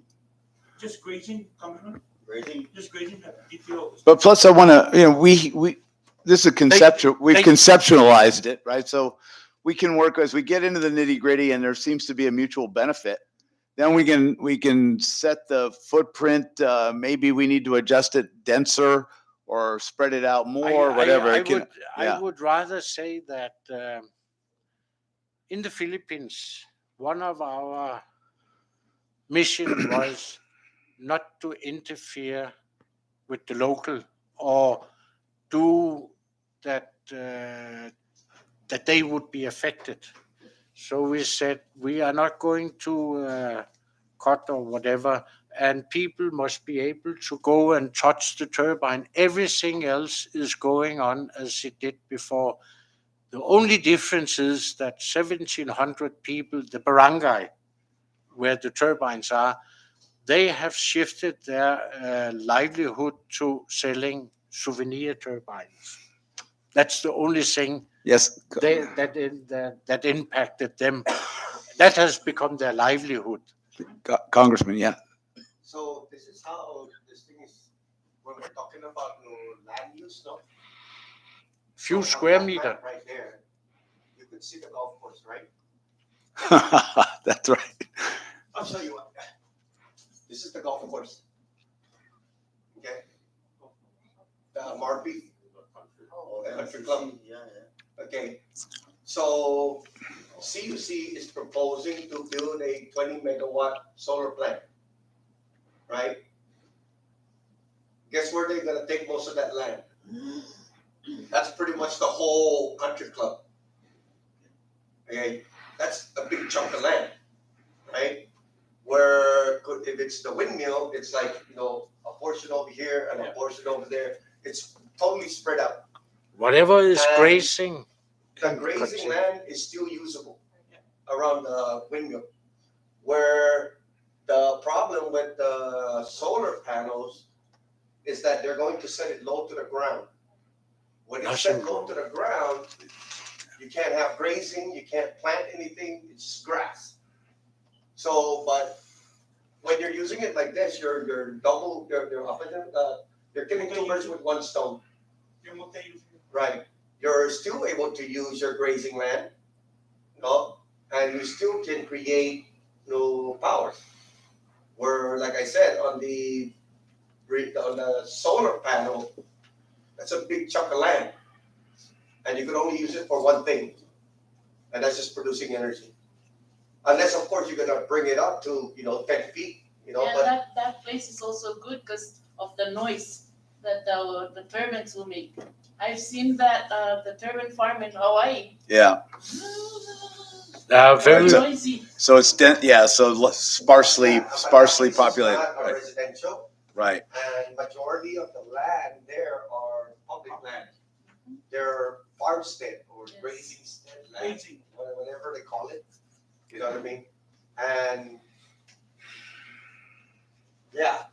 Just grazing, Commissioner, grazing. just grazing, EPO. But plus I want to, we, this is a conceptual, we've they- conceptualized it, right? So we can work as we get into the nitty gritty and there seems to be a mutual benefit. Then we can set the footprint, maybe we need to adjust it denser or spread it out more, whatever. I It can- yeah. would rather say that in the Philippines, one of our mission was not to interfere with the local or do that that they would be affected. So we said we are not going to cut or whatever, and people must be able to go and touch the turbine. Everything else is going on as it did before. The only difference is that 1,700 people, the barangay, where the turbines are, they have shifted their livelihood to selling souvenir turbines. That's the only thing Yes, that impacted them. That has become their livelihood. Congressman. Yeah. So this is how this thing is, when we're talking about land use, no? Few So on square that meter. map right there, you can see the golf course, right? That's right. I'll show you what. This is the golf course. Okay? Marby, Oh, Country Club. Yeah, yeah. Okay. So CUC is proposing to build a 20 megawatt solar plant. Right? Guess where they're gonna take most of that land? That's pretty much the whole country club. Okay, that's a big chunk of land, right? Where if it's the windmill, it's like a portion over here and a portion over there. It's totally spread out. Whatever is And grazing. The can grazing continue. land is still usable around the windmill. Where the problem with the solar panels is that they're going to set it low to the ground. When it's set Nothing low wrong. to the ground, you can't have grazing, you can't plant anything, it's just grass. So, but when you're using it like this, you're killing two birds with one stone. Yung multi-use. Right. You're still able to use your grazing land, and you still can create power. Where, like I said, on the solar panel, that's a big chunk of land, and you can only use it for one thing, and that's just producing energy. Unless, of course, you're gonna bring it up to 10 feet, Yeah, but that place is also good because of the noise that the turbines will make. I've seen that the turbine farm in Hawaii. Yeah. Very Very It's a- noisy. So it's so sparsely but populated. that place is not a Right. residential. Right. And majority of the land there are public land. They're farmstead or Yes. grazing stead land, Grazing. whatever they call it. You know what I mean? And yeah.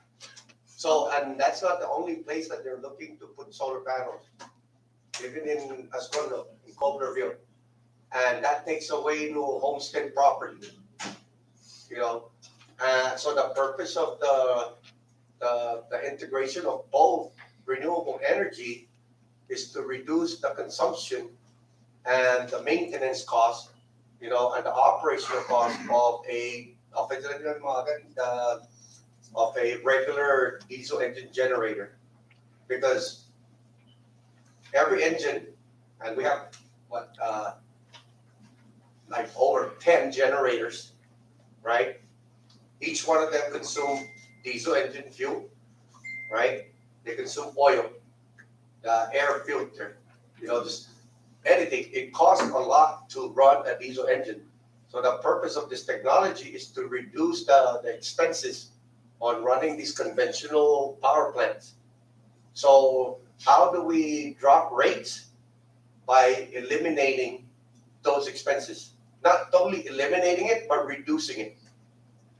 So, and that's not the only place that they're looking to put solar panels. Even in Ascondo, in Coblerville. And that takes away homestead property. So the purpose of the integration of both renewable energy is to reduce the consumption and the maintenance cost, and the operational cost of a regular diesel engine generator. Because every engine, and we have like over 10 generators, right? Each one of them consume diesel engine fuel, right? They consume oil, air filter, just anything. It costs a lot to run a diesel engine. So the purpose of this technology is to reduce the expenses on running these conventional power plants. So how do we drop rates? By eliminating those expenses. Not totally eliminating it, but reducing it.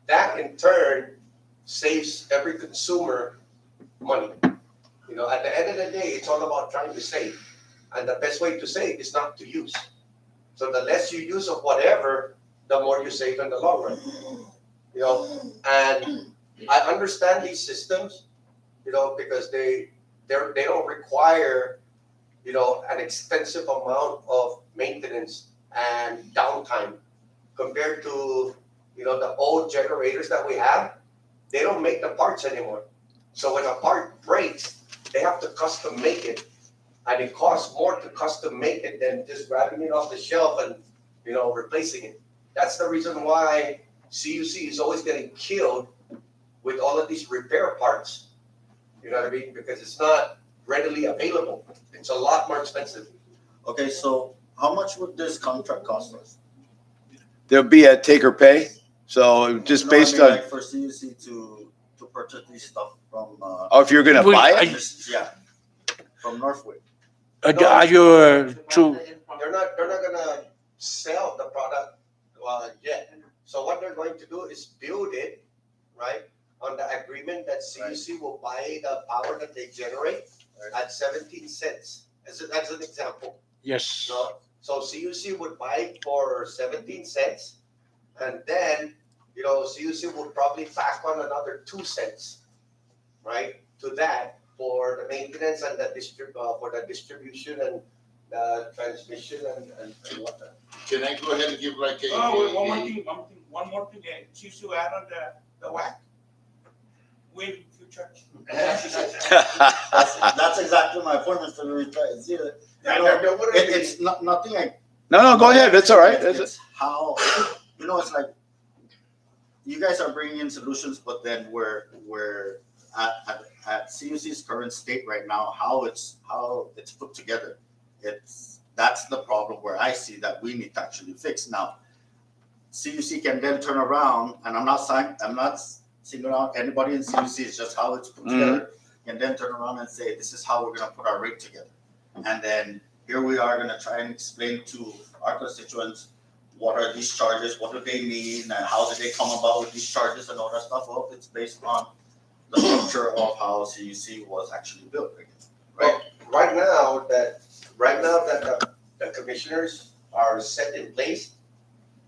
That in turn saves every consumer money. At the end of the day, it's all about trying to save. And the best way to save is not to use. So the less you use of whatever, the more you save in the long run. And I understand these systems, because they don't require, an extensive amount of maintenance and downtime compared to, the old generators that we have. They don't make the parts anymore. So when a part breaks, they have to custom make it. And it costs more to custom make it than just grabbing it off the shelf and, replacing it. That's the reason why CUC is always getting killed with all of these repair parts. You know what I mean? Because it's not readily available. It's a lot more expensive. Okay, so how much would this contract cost us? There'll be a take or pay. So just No, I based mean, on, like for CUC to purchase this stuff from if you're gonna buy it, from Northwood. Are you to They're not gonna sell the product yet. So what they're going to do is build it, right? on the agreement that CUC will buy the power that they generate at 17 cents. That's an example. Yes. So CUC would buy for 17 cents, and then, CUC would probably tack on another 2 cents, right, to that for the maintenance and for the distribution and the transmission and whatnot. Can I go ahead and give like Oh, wait, a, one more thing, choose to add on the WAC. Wait, future. That's exactly my point, Mr. Luis. It's not, nothing I. No, go ahead. That's all right. It's how, it's like, you guys are bringing in solutions, but then we're at CUC's current state right now, how it's put together. That's the problem where I see that we need to actually fix. Now, CUC can then turn around, and I'm not singling out anybody in CUC, it's just how it's put together, and then turn around and say, this is how we're gonna put our rate together. And then here we are gonna try and explain to our constituents, what are these charges, what do they mean, and how did they come about with these charges and all that stuff. Well, it's based on the structure of how CUC was actually built, right? Right now that the commissioners are set in place,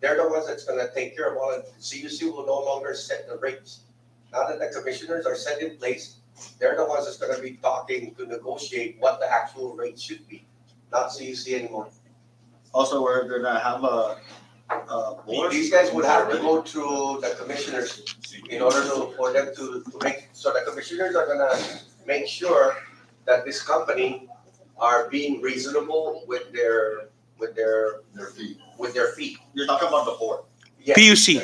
they're the ones that's gonna take care of all it. CUC will no longer set the rates. Now that the commissioners are set in place, they're the ones that's gonna be talking to negotiate what the actual rate should be, not CUC anymore. Also, we're gonna have a board. These guys would have to go through the commissioners in order for them to make, so the commissioners are gonna make sure that this company are being reasonable with their fee? fee. You're talking about the board. Yes. PUC.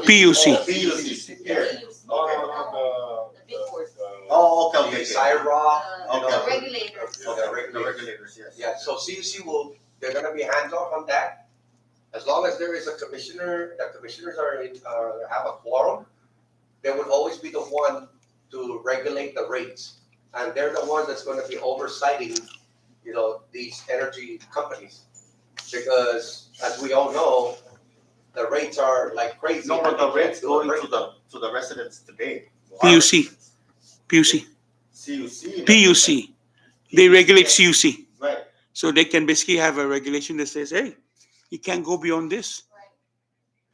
PUC. PUC, here. The big board. Oh, okay. The CIROC, The regulators. The regulators, yes. Yeah, so CUC they're gonna be hands off on that. As long as there is a commissioner, the commissioners have a quorum, they would always be the one to regulate the rates. And they're the ones that's gonna be oversighting, these energy companies. Because as we all know, the rates are like crazy. No, but the rates going to the residents today. PUC. PUC. CUC. PUC. They regulate CUC. Right. So they can basically have a regulation that says, hey, you can't go beyond this.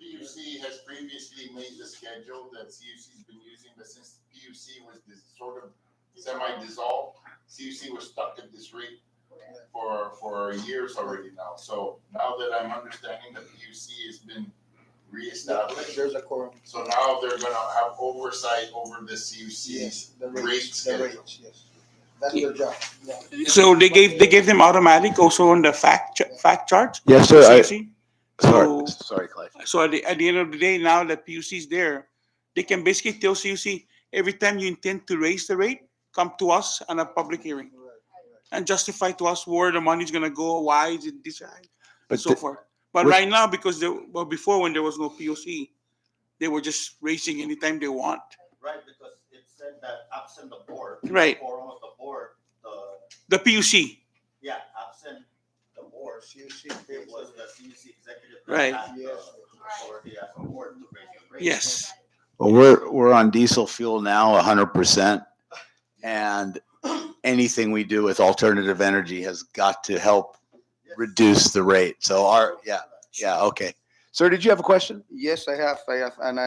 PUC has previously made the schedule that CUC's been using, but since PUC was sort of semi-dissolved, CUC was stuck at this rate for years already now. So now that I'm understanding that PUC has been reestablished, There's a quorum. so now they're gonna have oversight over the CUC's Yes, the rate rates, the schedule. rates, yes. That's their job, yeah. So they gave them automatic also on the fact charge. Yes, for sir. CUC. So, Sorry, Clay. so at the end of the day, now that PUC is there, they can basically tell CUC, every time you intend to raise the rate, come to us on a public hearing Right, and justify to us where the money's gonna go, why is it this high, and But so forth. But with- right now, because before when there was no PUC, they were just raising anytime they want. Right, because it said that absent the board. Right. Quorum of the board, The PUC, absent the board, CUC. it was the CUC executive. Right. That had the Yes. authority as a board to raise the rates. yes. Well, we're on diesel fuel now, 100%, and anything we do with alternative energy has got to help reduce the rate. So yeah, okay. Sir, did you have a question? Yes, I have, and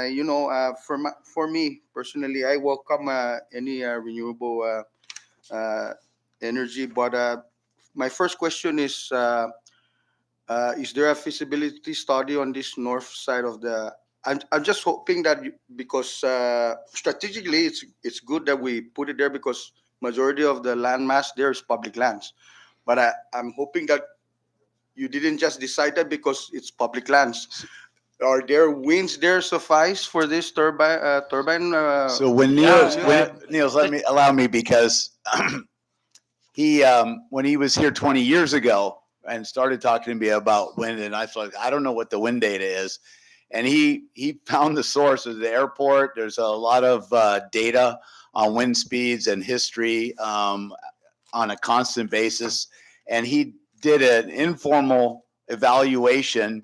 for me personally, I welcome any renewable energy. But my first question is there a feasibility study on this north side of the? I'm just hoping that because strategically it's good that we put it there because majority of the land mass there is public lands. But I'm hoping that you didn't just decide that because it's public lands. Are there winds there suffice for this turbine? So when Niels, allow me because he when he was here 20 years ago and started talking to me about wind, and I was like, I don't know what the wind data is, and he found the source of the airport. There's a lot of data on wind speeds and history on a constant basis, and he did an informal evaluation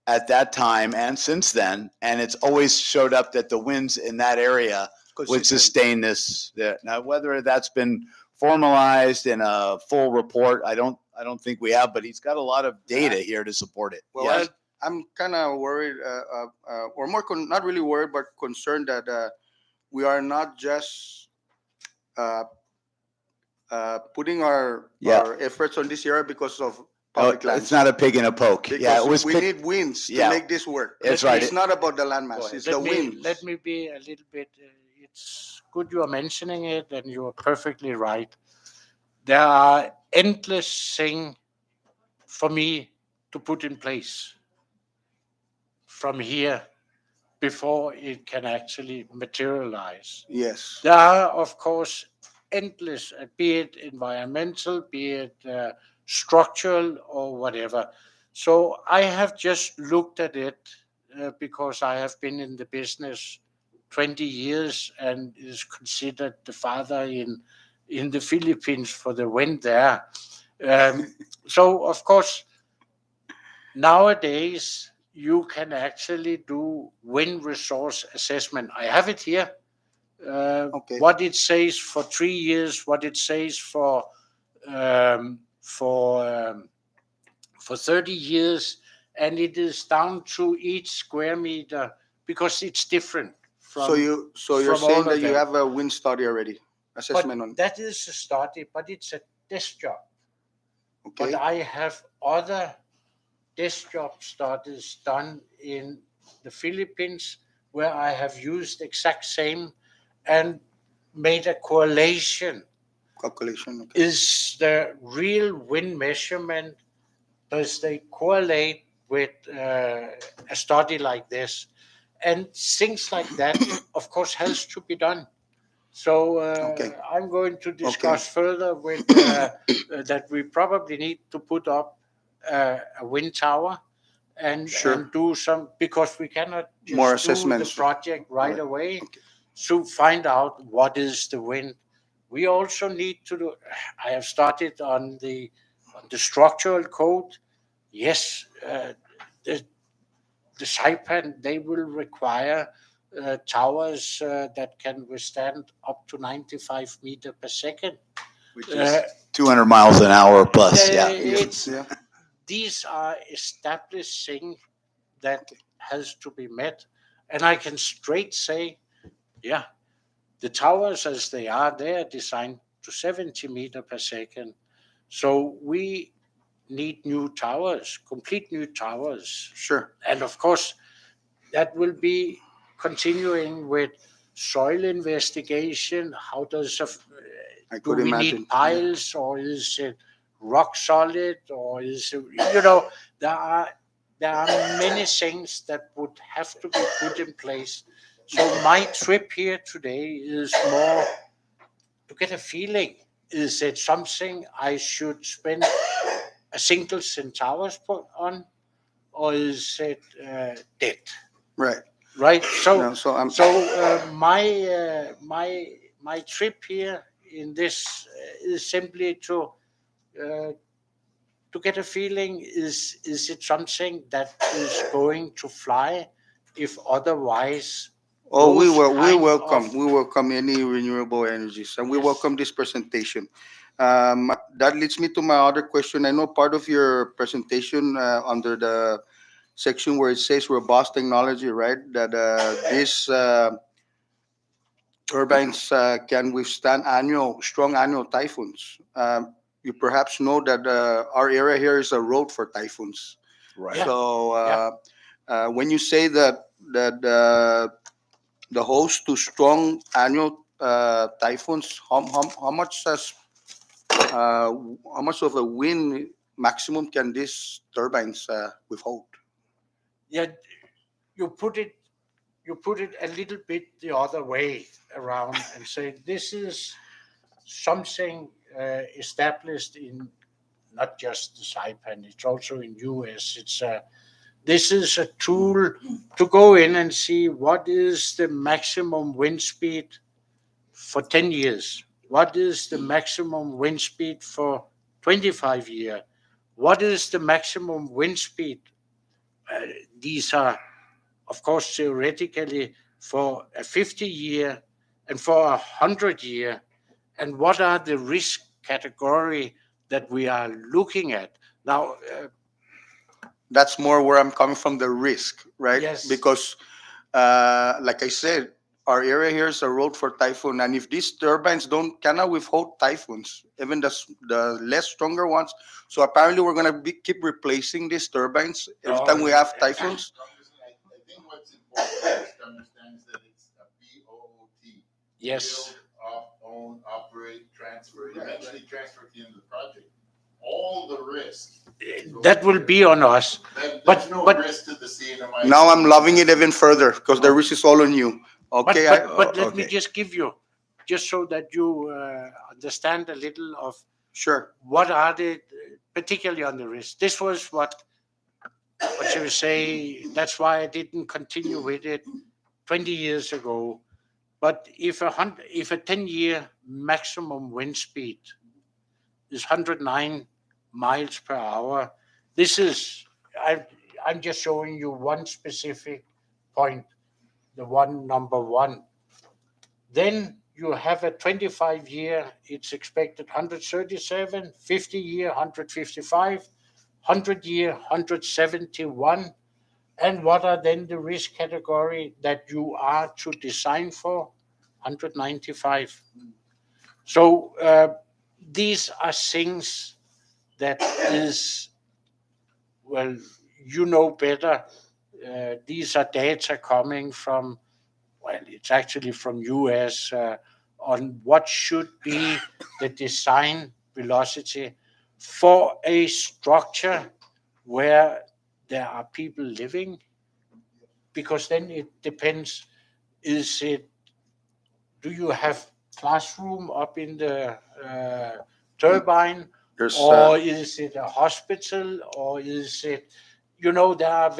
at that time and since then, and it's always showed up that the winds in that area would Consistent. sustain this. Now, whether that's been formalized in a full report, I don't think we have, but he's got a lot of data here to support it. Well, Yes. I'm kind of worried, or more, not really worried, but concerned that we are not just putting our efforts on this area because of public lands. It's not a pig in a poke. Because Yeah, it was we need winds to Yeah. make this work. That's right. It's not about the Go landmass, ahead. it's the winds. Let me be a little bit. It's good you are mentioning it, and you are perfectly right. There are endless things for me to put in place from here before it can actually materialize. Yes. There are, of course, endless, be it environmental, be it structural, or whatever. So I have just looked at it because I have been in the business 20 years and is considered the father in the Philippines for the wind there. So, of course, nowadays you can actually do wind resource assessment. I have it here. Okay. What it says for 3 years, what it says for 30 years, and it is down to each square meter because it's different. So you're from saying all that of you them. have a wind study already, assessment But on. that is a study, but it's a desk job. Okay. But I have other desk job studies done in the Philippines where I have used exact same and made a correlation. Calculation. Okay. Is the real wind measurement, does they correlate with a study like this? And things like that, of course, has to be done. So Okay. I'm going to discuss further with that we probably need to put up a wind tower and do some, because we cannot just More do assessments. the project right Right. away Okay. to find out what is the wind. We also need to do. I have started on the structural code. Yes, the Saipan, they will require towers that can withstand up to 95 meters per second. Which is 200 miles an hour plus. Yeah. It's, yeah. these are established things that has to be met. And I can straight say, yeah, the towers as they are designed to 70 meters per second. So we need new towers, complete new towers. Sure. And of course, that will be continuing with soil investigation. How does I do could we imagine. need piles, or is it rock solid, or is it, there are many things that would have to be put in place. So my trip here today is more to get a feeling. Is it something I should spend a single centavos put on, or is it dead? Right. Right. So No, so I'm. my trip here in this is simply to get a feeling. Is it something that is going to fly? If otherwise, Oh, we those will. We kind welcome. of- We welcome any renewable energies, and we Yes. welcome this presentation. That leads me to my other question. I know part of your presentation under the section where it says robust technology, right? That these turbines can withstand strong annual typhoons. You perhaps know that our area here is a road for typhoons. Right. Yeah. So when you say that the host to strong annual typhoons, how much how much of a wind maximum can these turbines withhold? Yeah, you put it a little bit the other way around and say this is something established in not just the Saipan, it's also in US. This is a tool to go in and see what is the maximum wind speed for 10 years, what is the maximum wind speed for 25 years, what is the maximum wind speed. these are, of course, theoretically for a 50-year and for a 100-year. And what are the risk category that we are looking at? Now, That's more where I'm coming from, the risk, right? Yes. Because, like I said, our area here is a road for typhoon, and if these turbines cannot withhold typhoons, even the less stronger ones, so apparently we're gonna keep replacing these turbines every time we have typhoons. I think what's important is to understand is that it's a BOOT. yes, Build, own, operate, transfer, eventually transfer to the end of the project. All the risk. that will be on us. There's no risk to the CNMI. Now I'm loving it even further because the risk is all on you. Okay, But let me okay. just give you, just so that you understand a little of Sure. what are the, particularly on the risk. This was what shall we say, that's why I didn't continue with it 20 years ago. But if a 10-year maximum wind speed is 109 miles per hour, this is, I'm just showing you one specific point, the number one. Then you have a 25-year, it's expected 137, 50-year, 155, 100-year, 171. And what are then the risk category that you are to design for? 195. So these are things that is, well, you know better. These are data coming from, well, it's actually from US on what should be the design velocity for a structure where there are people living, because then it depends, do you have classroom up in the turbine, There's or is it a hospital, or is it, there are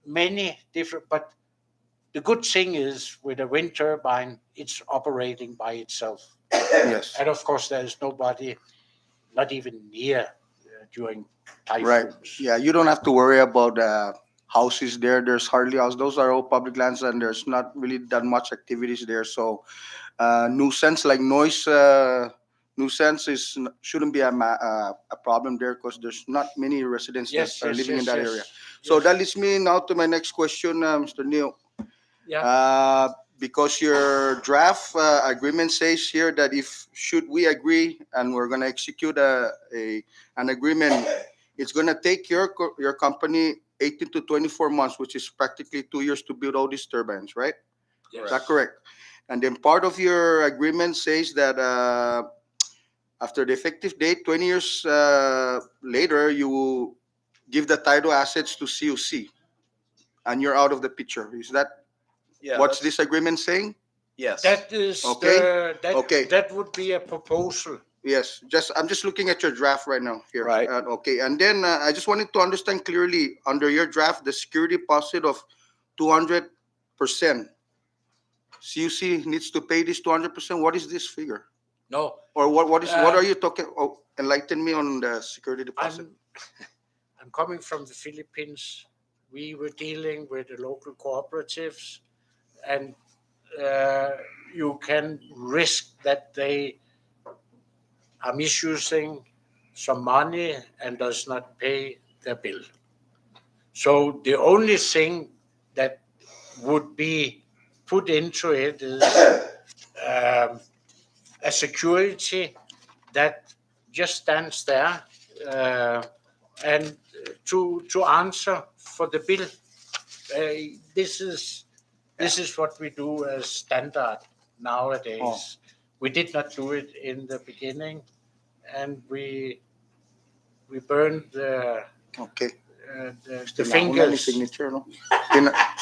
many different, but the good thing is with a wind turbine, it's operating by itself. yes. And of course, there is nobody, not even near during typhoons. Right. Yeah, you don't have to worry about houses there. There's hardly house. Those are all public lands, and there's not really that much activities there. So, nuisance like noise, nuisance shouldn't be a problem there because there's not many residents Yes, that are yes, living in yes, that yes, area. So yes. that leads me now to my next question, Mr. Neil. Yeah. Because your draft agreement says here that should we agree and we're going to execute an agreement, it's going to take your company 18 to 24 months, which is practically 2 years to build all these turbines, right? Yes. Is that correct? And then part of your agreement says that after the effective date, 20 years later, you will give the title assets to CUC, and you're out of the picture. Is that what's this agreement saying? Yes. That is Okay. Okay. That would be a proposal. Yes, I'm just looking at your draft right now here. Right. Okay, and then I just wanted to understand clearly under your draft the security deposit of 200%. CUC needs to pay this 200%. What is this figure? No, Or what are you talking? Oh, enlighten me on the security deposit. I'm coming from the Philippines. We were dealing with the local cooperatives, and you can risk that they are misusing some money and does not pay their bill. So the only thing that would be put into it is a security that just stands there and to answer for the bill. This is what we do as standard nowadays. Oh. We did not do it in the beginning, and we burned the Okay. the fingers. Signature, no?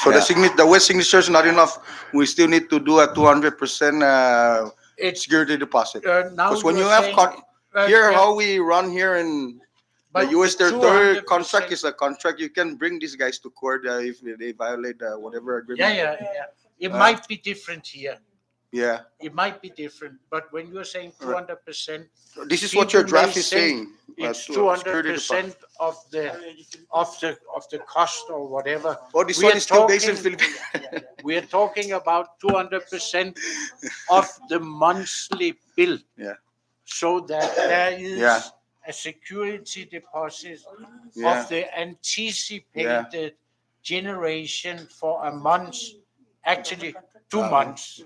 So the wet signature is not enough. We still need to do a 200% It's security deposit. now Because when you're you have saying, here, yeah, how we run here in the but U.S. the territory, 200%. contract is a contract. You can bring these guys to court if they violate whatever agreement. Yeah. It might be different here. Yeah. it might be different, but when you're saying 200%, This is what your people may draft is say saying. it's to, two security 100% of the cost or whatever. Oh, this We one are is still based in talking- Philippines. We are talking about 200% of the monthly bill. Yeah. So that there is Yeah. a security deposit Yeah. of the anticipated generation for a month, actually 2 months.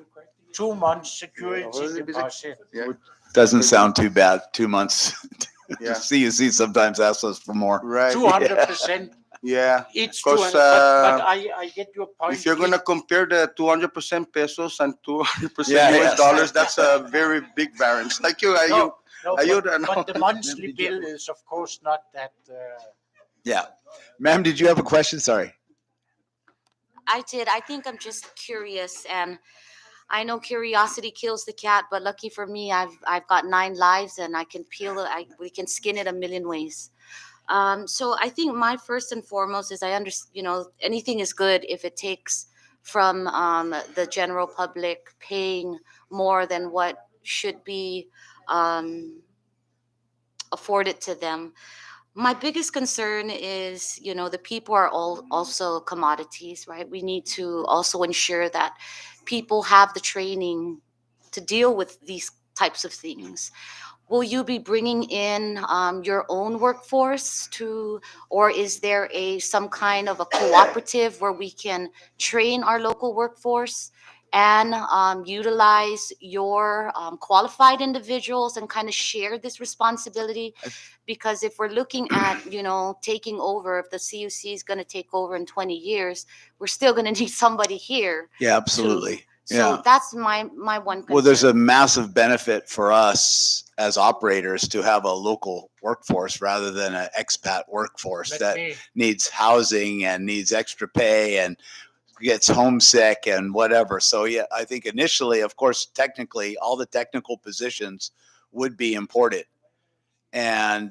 2 months security deposit. Yeah. Doesn't sound too bad. 2 months. Yeah. CUC sometimes asks us for more. Right. 200%. Yeah. It's 'Cause, 200, but I get your point. If you're gonna compare the 200% pesos and 200% Yeah, US yes. dollars, that's a very big variance. Thank you. No, Ayuda, but the monthly bill is of course not that. Yeah. Ma'am, did you have a question? Sorry. I did. I think I'm just curious, and I know curiosity kills the cat, but lucky for me, I've got 9 lives, and I can peel it. We can skin it a million ways. So I think my first and foremost is I understand. Anything is good if it takes from the general public paying more than what should be afforded to them. My biggest concern is, the people are all also commodities, right? We need to also ensure that people have the training to deal with these types of things. Will you be bringing in your own workforce or is there some kind of a cooperative where we can train our local workforce and utilize your qualified individuals and kind of share this responsibility? Because if we're looking at, taking over, if the CUC is going to take over in 20 years, we're still going to need somebody here. Yeah, absolutely. So Yeah. that's my one concern. Well, there's a massive benefit for us as operators to have a local workforce rather than an expat workforce that needs housing and needs extra pay and gets homesick and whatever. So yeah, I think initially, of course, technically, all the technical positions would be imported. And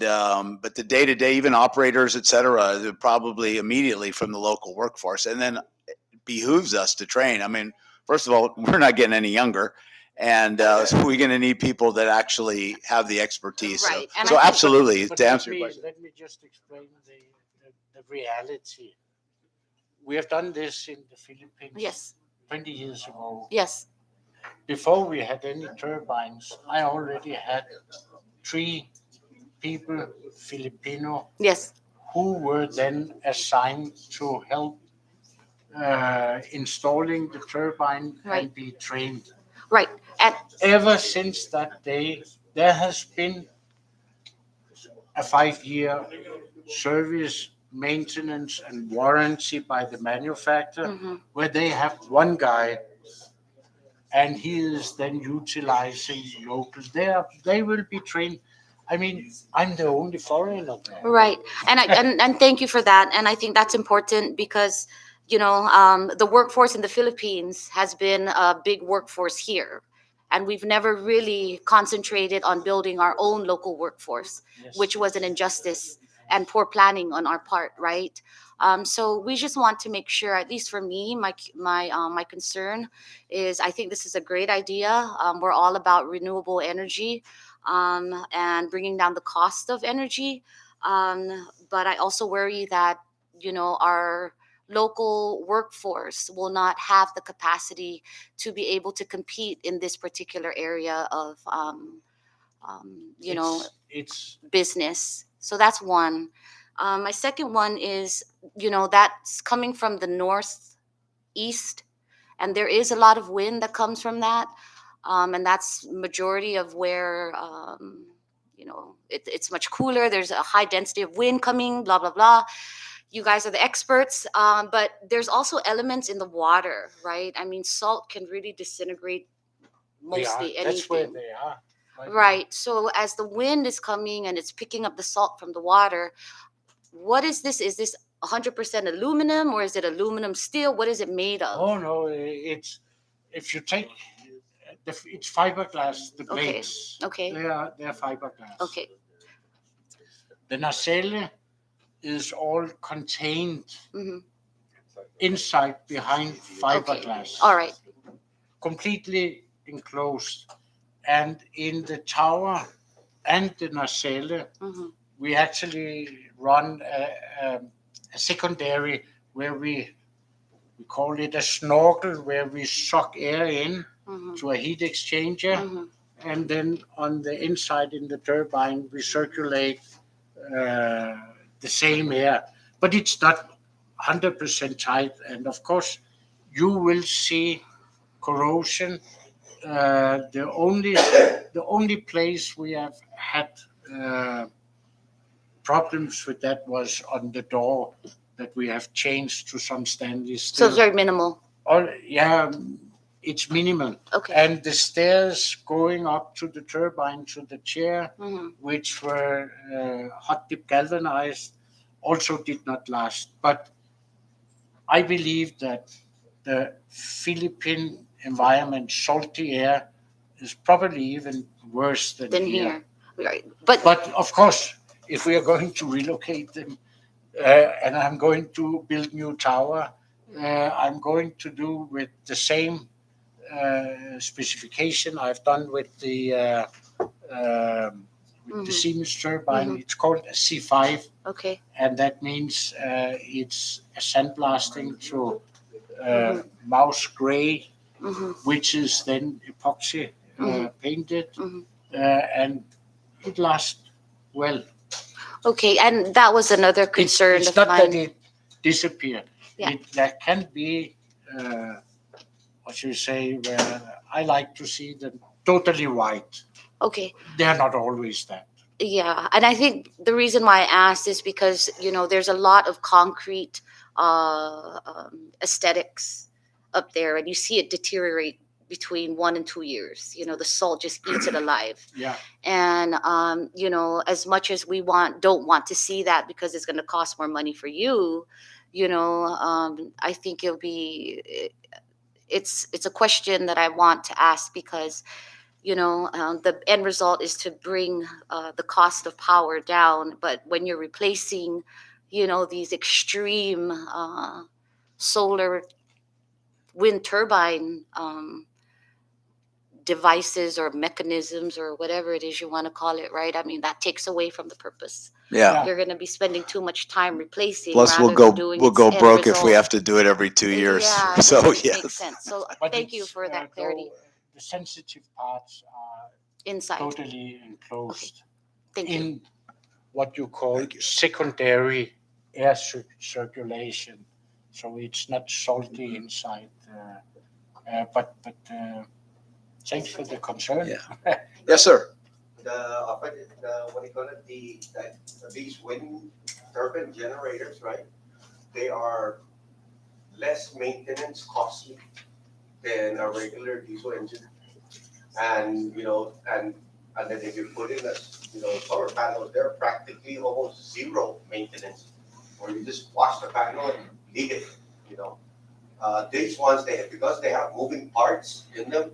but the day-to-day, even operators, et cetera, they're probably immediately from the local workforce. And then it behooves us to train. I mean, first of all, we're not getting any younger. And so we're going to need people that actually have the expertise. Right. And So I think- absolutely, But to answer your question. let me just explain the reality. We have done this in the Philippines Yes. 20 years ago. Yes. Before we had any turbines, I already had 3 people, Filipino, Yes. who were then assigned to help installing the turbine Right. and be trained. Right. And Ever since that day, there has been a 5-year service, maintenance, and warranty by the manufacturer, Mhm. where they have one guy, and he is then utilizing locals. They will be trained. I mean, I'm the only foreigner there. right. And thank you for that. And I think that's important because, the workforce in the Philippines has been a big workforce here. And we've never really concentrated on building our own local workforce, Yes. which was an injustice and poor planning on our part, right? So we just want to make sure, at least for me, my concern is I think this is a great idea. We're all about renewable energy and bringing down the cost of energy. But I also worry that, our local workforce will not have the capacity to be able to compete in this particular area of, It's business. So that's one. My second one is, that's coming from the northeast, and there is a lot of wind that comes from that. And that's majority of where, it's much cooler. There's a high density of wind coming, blah, blah, blah. You guys are the experts. But there's also elements in the water, right? I mean, salt can really disintegrate mostly anything. That's where they are. Right. So as the wind is coming and it's picking up the salt from the water, what is this? Is this 100% aluminum or is it aluminum steel? What is it made of? Oh no, it's if you take it's fiberglass. The Okay, blades. okay. They're fiberglass. Okay. The nacelle is all contained Hmm. inside behind fiberglass. All right. Completely enclosed. And in the tower and the nacelle, Mhm. we actually run a secondary where we call it a snorkel, where we suck air in Mhm. to a heat exchanger. Mhm. And then on the inside in the turbine, we circulate the same air. But it's not 100% tight. And of course, you will see corrosion. The only place we have had problems with that was on the door that we have changed to some stainless So it's steel. very minimal. Yeah, it's minimal. Okay. And the stairs going up to the turbine, to the chair, Mhm. which were hot dip galvanized, also did not last. But I believe that the Philippine environment, salty air, is probably even worse than Than here. here. Right. But But of course, if we are going to relocate them, and I'm going to build new tower, I'm going to do with the same specification I've done with the Mhm. Siemens turbine. Mhm. It's called a C5, okay. and that means it's a sandblasting to Mhm. mouse gray, Mhm. which is then epoxy Mhm. painted, Mhm. and it lasts well. Okay, and that was another concern It's of not that mine. it disappeared. Yeah. There can be, what you say, where I like to see them totally white. Okay. They're not always that. Yeah, and I think the reason why I asked is because there's a lot of concrete aesthetics up there, and you see it deteriorate between 1 and 2 years. The salt just eats it alive. Yeah. And as much as we don't want to see that because it's going to cost more money for you, I think it's a question that I want to ask because the end result is to bring the cost of power down. But when you're replacing, these extreme solar wind turbine devices or mechanisms or whatever it is you want to call it, right? I mean, that takes away from the purpose. Yeah. You're going to be spending too much time replacing Plus, rather than doing we'll its go end broke if we result. have to do it every 2 years. Yeah, it So doesn't yes. make sense. So But thank you it's, for that clarity. though, the sensitive parts are Inside. totally enclosed Thank you. in what you call secondary air circulation. So it's not salty inside. But thanks for the concern. Yeah. Yes, sir. What do you call it, these wind turbine generators, right? They are less maintenance costly than a regular diesel engine. And, and then if you put in solar panels, they're practically almost zero maintenance. Or you just wash the panel and leave it, these ones, because they have moving parts in them,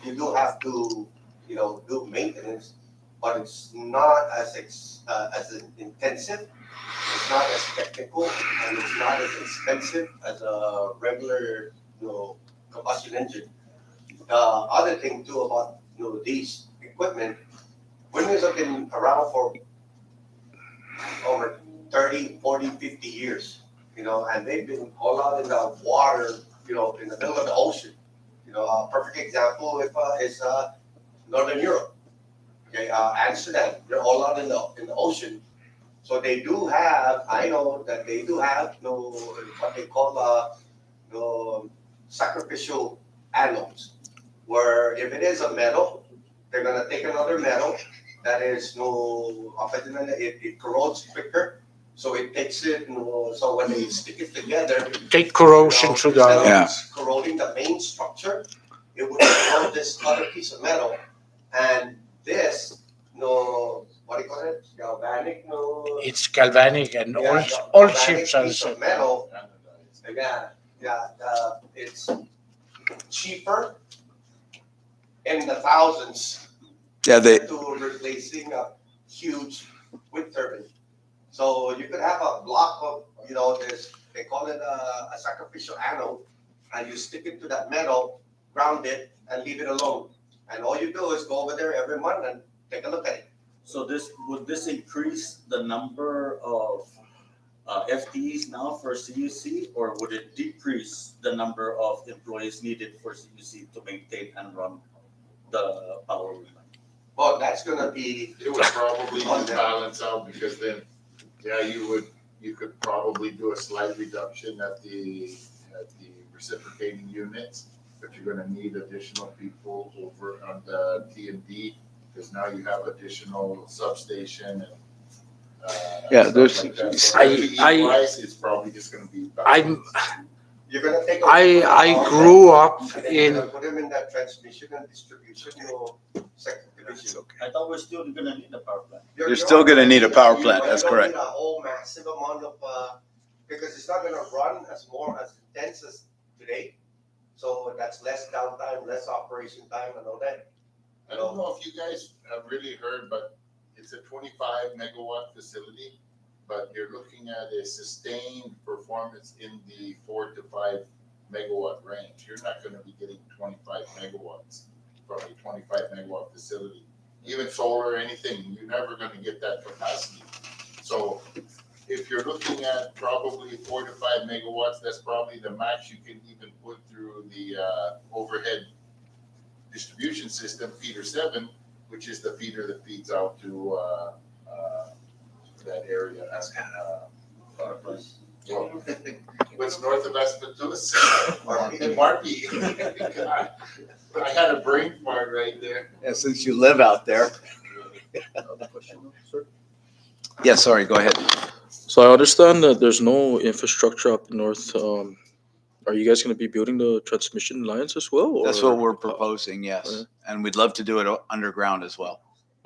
you do have to, do maintenance, but it's not as intensive, it's not as technical, and it's not as expensive as a regular, combustion engine. The other thing too about, these equipment, windmills have been around for over 30, 40, 50 years, and they've been all out in the water, in the middle of the ocean. A perfect example is Northern Europe. Okay, Amsterdam, they're all out in the ocean. So they do have, I know that they do have what they call sacrificial anodes, where if it is a metal, they're gonna take another metal that is it corrodes quicker, so it takes it. So when they stick it together, Take corrosion to instead of the. Yeah. corroding the main structure, it would corrode this other piece of metal, and this what do you call it? Galvanic It's galvanic, and yeah, all galvanic ships are the piece of same. metal. It's cheaper in the thousands Yeah, to replacing a huge wind turbine. So you could have a block of, this, they call it a sacrificial anode, and you stick it to that metal, ground it, and leave it alone. And all you do is go over there every month and take a look at it. So would this increase the number of FTEs now for CUC, or would it decrease the number of employees needed for CUC to maintain and run the power plant? Well, that's gonna be, It would probably just balance out because then, yeah, you could probably do a slight reduction at the reciprocating units, but you're gonna need additional people over on the T and D, because now you have additional substation and Yeah, stuff there's- like that. So I- FTE-wise, it's probably just gonna be. I'm, you're gonna take. I grew up And then you're in, gonna put them in that transmission and distribution, second division. I thought we're still gonna need a power plant. You're still gonna need a power plant, But that's you don't correct. need a whole massive amount of, because it's not gonna run as intense as today. So that's less downtime, less operation time and all that. I don't know if you guys have really heard, but it's a 25 megawatt facility, but you're looking at a sustained performance in the 4 to 5 megawatt range. You're not gonna be getting 25 megawatts from a 25 megawatt facility. Even solar or anything, you're never gonna get that capacity. So if you're looking at probably 4 to 5 megawatts, that's probably the max you can even put through the overhead distribution system, feeder 7, which is the feeder that feeds out to that area. What's north of Espantus? Marpy. God, I had a brain fart right there. Yeah, since you live out there. Yeah, sorry, go ahead. So I understand that there's no infrastructure up north. Are you guys going to be building the transmission lines as well? That's or- what we're proposing, yes. And we'd love to do it underground as well.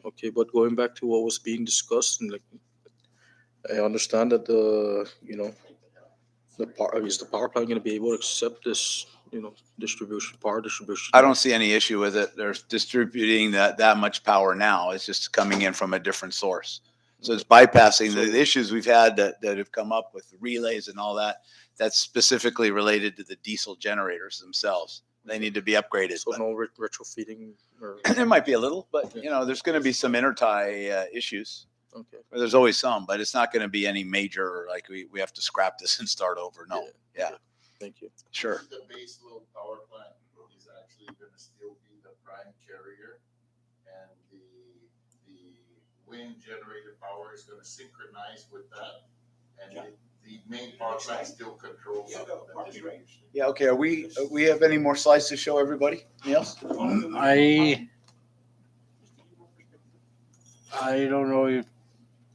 Okay, but going back to what was being discussed, and like, I understand that is the power plant going to be able to accept this, power distribution? I don't see any issue with it. They're distributing that much power now. It's just coming in from a different source. So it's bypassing the issues we've had that have come up with relays and all that. That's specifically related to the diesel generators themselves. They need to be upgraded. So but- no retrofitting or There might be a little, but there's going to be some intertie issues. okay. There's always some, but it's not going to be any major, like we have to scrap this and start over. No, yeah, Thank you. sure. The base load power plant is actually gonna still be the prime carrier, and the wind generated power is gonna synchronize with that, and the main power plant still controls the distribution. Yeah, okay. We have any more slides to show everybody? Niels? I don't know if,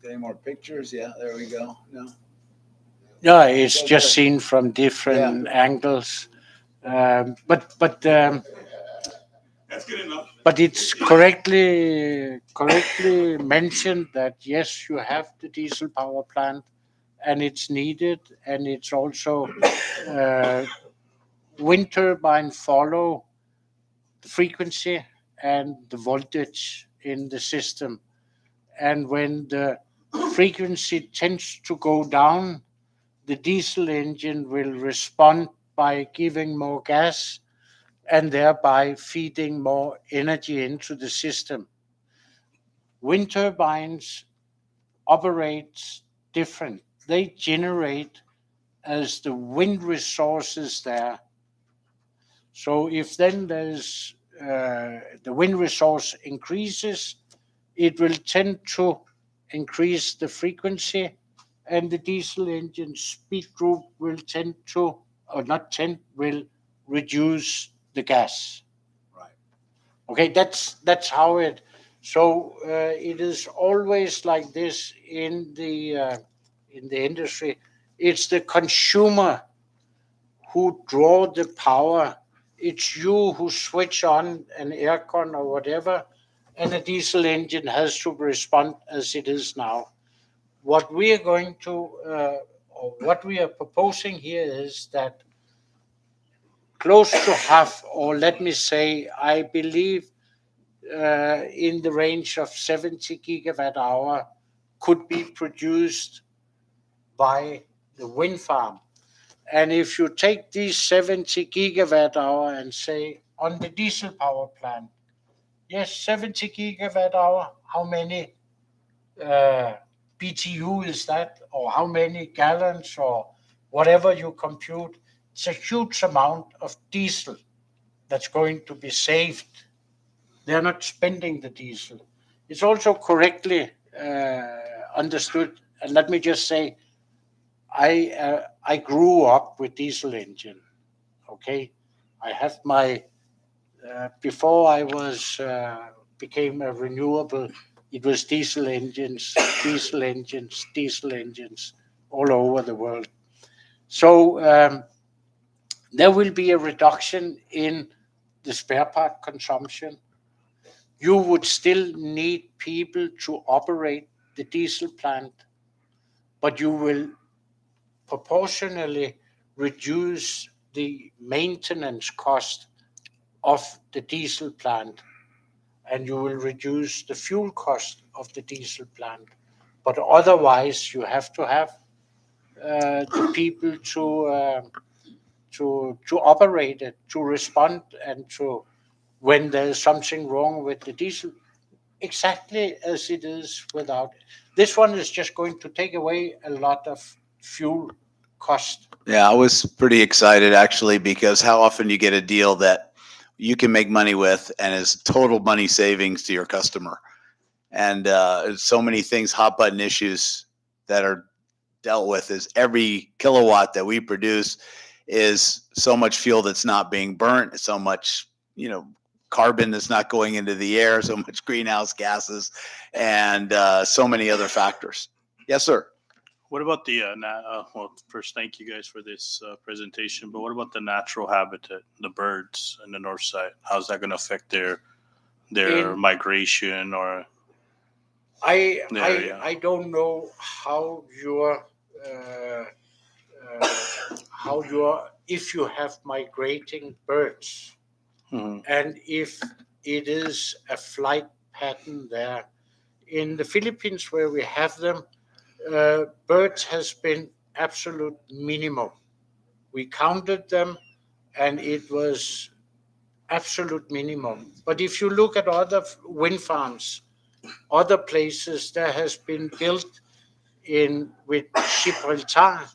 Any more pictures? Yeah, there we go. No. yeah, it's Go just ahead. seen from different angles. But That's good enough. But it's correctly mentioned that yes, you have the diesel power plant, and it's needed, and it's also wind turbine follow the frequency and the voltage in the system, and when the frequency tends to go down, the diesel engine will respond by giving more gas and thereby feeding more energy into the system. Wind turbines operate different. They generate as the wind resources there. So if then there's the wind resource increases, it will tend to increase the frequency, and the diesel engine speed group will tend to, or not tend, will reduce the gas. Right. Okay, that's how it. So it is always like this in the industry. It's the consumer who draw the power. It's you who switch on an aircon or whatever, and a diesel engine has to respond as it is now. What we are going to, or what we are proposing here is that close to half, or let me say, I believe in the range of 70 gigawatt hour could be produced by the wind farm. And if you take these 70 gigawatt hour and say on the diesel power plant. Yes, 70 gigawatt hour. How many BTU is that, or how many gallons, or whatever you compute? It's a huge amount of diesel that's going to be saved. They're not spending the diesel. It's also correctly understood. And let me just say, I grew up with diesel engine. Okay, I have my before I was became a renewable. It was diesel engines, diesel engines, diesel engines all over the world. So there will be a reduction in the spare part consumption. You would still need people to operate the diesel plant, but you will proportionally reduce the maintenance cost of the diesel plant, and you will reduce the fuel cost of the diesel plant. But otherwise, you have to have the people to operate it, to respond, and to when there's something wrong with the diesel, exactly as it is without. This one is just going to take away a lot of fuel cost. Yeah, I was pretty excited actually, because how often you get a deal that you can make money with and is total money savings to your customer. And so many things, hot button issues that are dealt with is every kilowatt that we produce is so much fuel that's not being burnt, so much, carbon that's not going into the air, so much greenhouse gases, and so many other factors. Yes, sir. What about the well, first, thank you guys for this presentation. But what about the natural habitat, the birds in the north side? How's that going to affect their In- migration or I the I area? I don't know uh, uh, how your if you have migrating birds, Mhm. and if it is a flight pattern there. In the Philippines, where we have them, birds has been absolute minimum. We counted them, and it was absolute minimum. But if you look at other wind farms, other places, there has been built in with Gibraltar,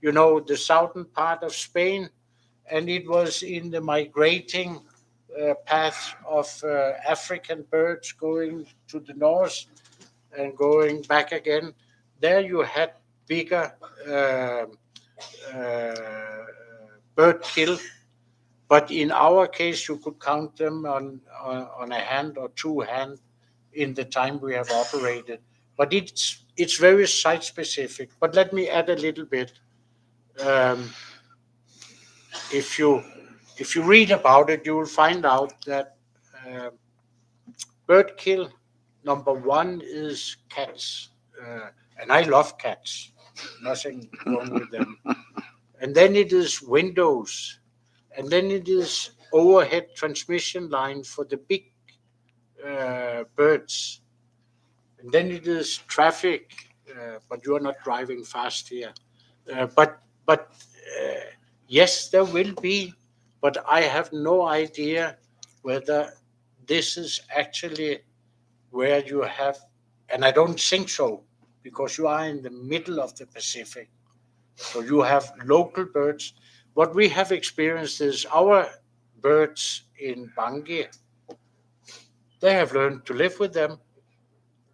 the southern part of Spain, and it was in the migrating path of African birds going to the north and going back again. There you had bigger uh, uh, bird kill, but in our case, you could count them on a hand or two hand in the time we have operated. But it's very site specific. But let me add a little bit. Um, if you if you read about it, you will find out that uh, bird kill number one is cats, and I love cats. Nothing wrong with them. And then it is windows, and then it is overhead transmission line for the big birds, and then it is traffic. But you are not driving fast here. But yes, there will be, but I have no idea whether this is actually where you have, and I don't think so, because you are in the middle of the Pacific. So you have local birds. What we have experienced is our birds in Bangui, they have learned to live with them.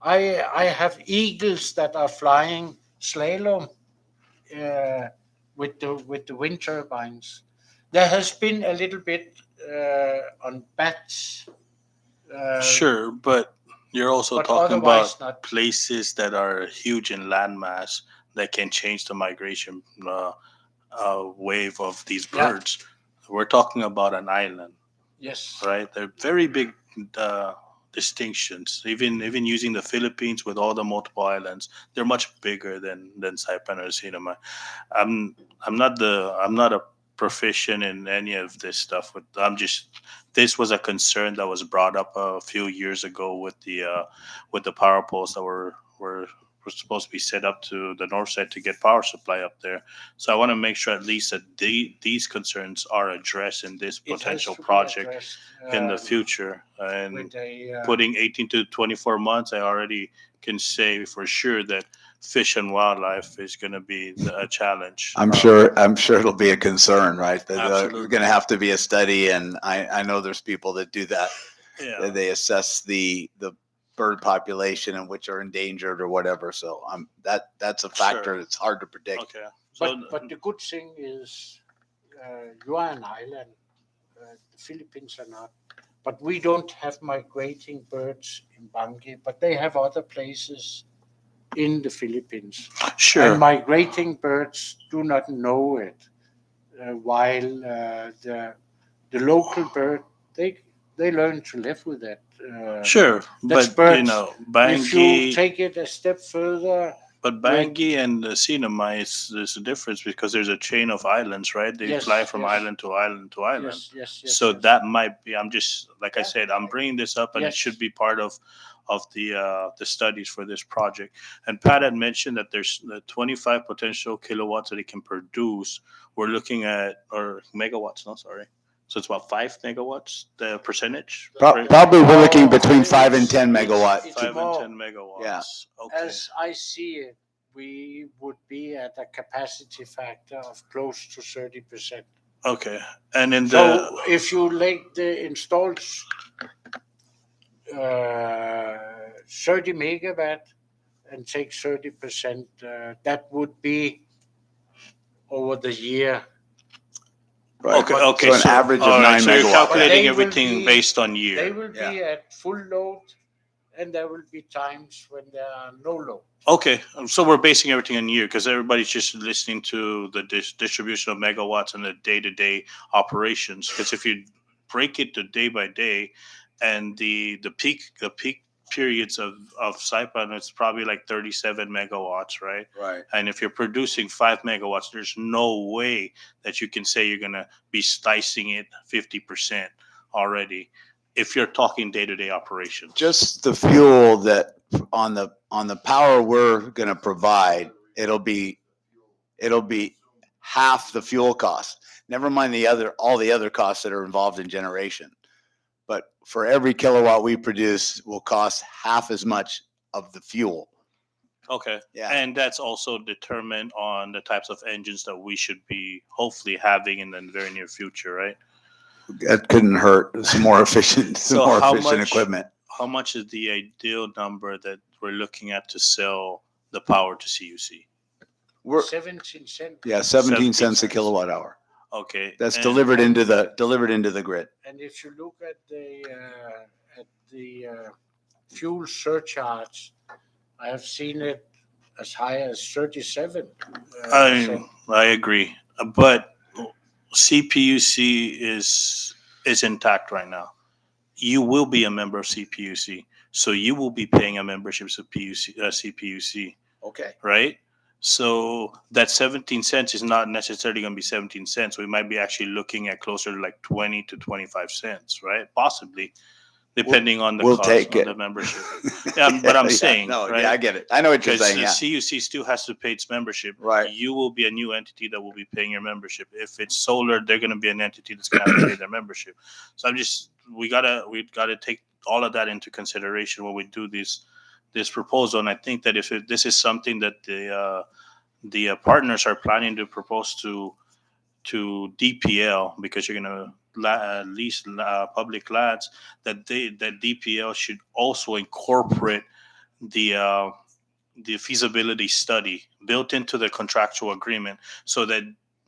I have eagles that are flying slalom uh, with the wind turbines. There has been a little bit on bats, uh, Sure, but you're also but talking otherwise about not. places that are huge in landmass that can change the migration wave of these Yeah. birds. We're talking about an island, Yes. right? They're very big uh, distinctions. Even using the Philippines with all the multiple islands, they're much bigger than Saipan or Sinama. I'm I'm not a proficient in any of this stuff. I'm just this was a concern that was brought up a few years ago with the power poles that were was supposed to be set up to the north side to get power supply up there. So I want to make sure at least that these concerns are addressed in this It has potential to be project addressed, in the um, future. And with a, putting 18 to 24 months, I already can say for sure that fish and wildlife is going to be a challenge. I'm sure it'll be a concern, right? There's Absolutely. going to have to be a study, and I know there's people that do that. Yeah. They assess the bird population and which are endangered or whatever. So that's a factor Sure. that's hard to predict. Okay. So but the good thing is, you are an island. The Philippines are not. But we don't have migrating birds in Bangui, but they have other places in the Philippines. sure. And migrating birds do not know it, while the local bird, they learn to live with it. Sure, That's but you birds. know, If you Bangui, take it a step further, but Bangui and Sinema there's a difference because there's a chain of islands, right? They Yes, fly from yes. island to island to island. yes. So yes. that might be. I'm just like I Yeah. said. I'm bringing this up, and it Yes. should be part of the studies for this project. And Pat had mentioned that there's the 25 potential kilowatts that it can produce. We're looking at or megawatts. No, sorry. So it's about 5 megawatts. The percentage. Probably we're looking between Oh, 5 and it's- 10 it's- megawatt. it's 5 and more. 10 megawatts. Yeah. Okay. As I see it, we would be at a capacity factor of close to 30%. Okay. And in So the if you like the installed 30 megawatt and take 30%, that would be over the year. Right. Okay. So an average of all right, 9 so you're megawatt. calculating They will everything be- based on They year. will Yeah. be at full load, and there will be times when there are no load. Okay, so we're basing everything on year because everybody's just listening to the distribution of megawatts and the day-to-day operations. Because if you break it to day by day, and the peak periods of Saipan, it's probably like 37 megawatts, right? Right. And if you're producing 5 megawatts, there's no way that you can say you're gonna be slicing it 50% already. If you're talking day-to-day operations, Just the fuel that on the power we're going to provide, it'll be half the fuel cost. Never mind all the other costs that are involved in generation. But for every kilowatt we produce will cost half as much of the fuel. okay. Yeah. And that's also determined on the types of engines that we should be hopefully having in the very near future, right? That couldn't hurt. It's more efficient, So more how efficient much- equipment. How much is the ideal number that we're looking at to sell the power to CUC? We're 17 cents. 17 cents a cents. kilowatt hour. Okay. That's and- delivered into the grid. And if you look at the fuel surcharge, I have seen it as high as 37. I agree, but CPUC is intact right now. You will be a member of CPUC, so you will be paying a membership to CPUC, Okay. right? So that 17 cents is not necessarily going to be 17 cents. We might be actually looking at closer to like 20 to 25 cents, right? Possibly, depending on the we'll cost take of it. the membership. Yeah, but I'm Yeah, saying, no, right? yeah, I get it. I know what you're Because saying. the Yeah. CUC still has to pay its membership. Right. You will be a new entity that will be paying your membership. If it's solar, they're going to be an entity that's going to have to pay their membership. So we gotta take all of that into consideration when we do this proposal. And I think that if this is something that the partners are planning to propose to DPL, because you're going to lease public lands, that DPL should also incorporate the feasibility study built into the contractual agreement, so that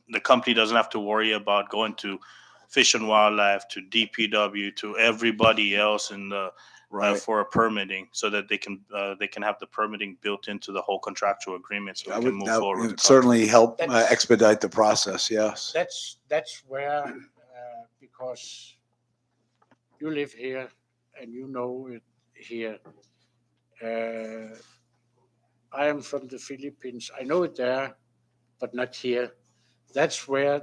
the company doesn't have to worry about going to Fish and Wildlife, to DPW, to everybody else in the Right. for a permitting, so that they can have the permitting built into the whole contractual agreement, so we can move forward. That with would the certainly help That's- expedite the process. Yes. That's where, because you live here and you know it here. I am from the Philippines. I know it there, but not here. That's where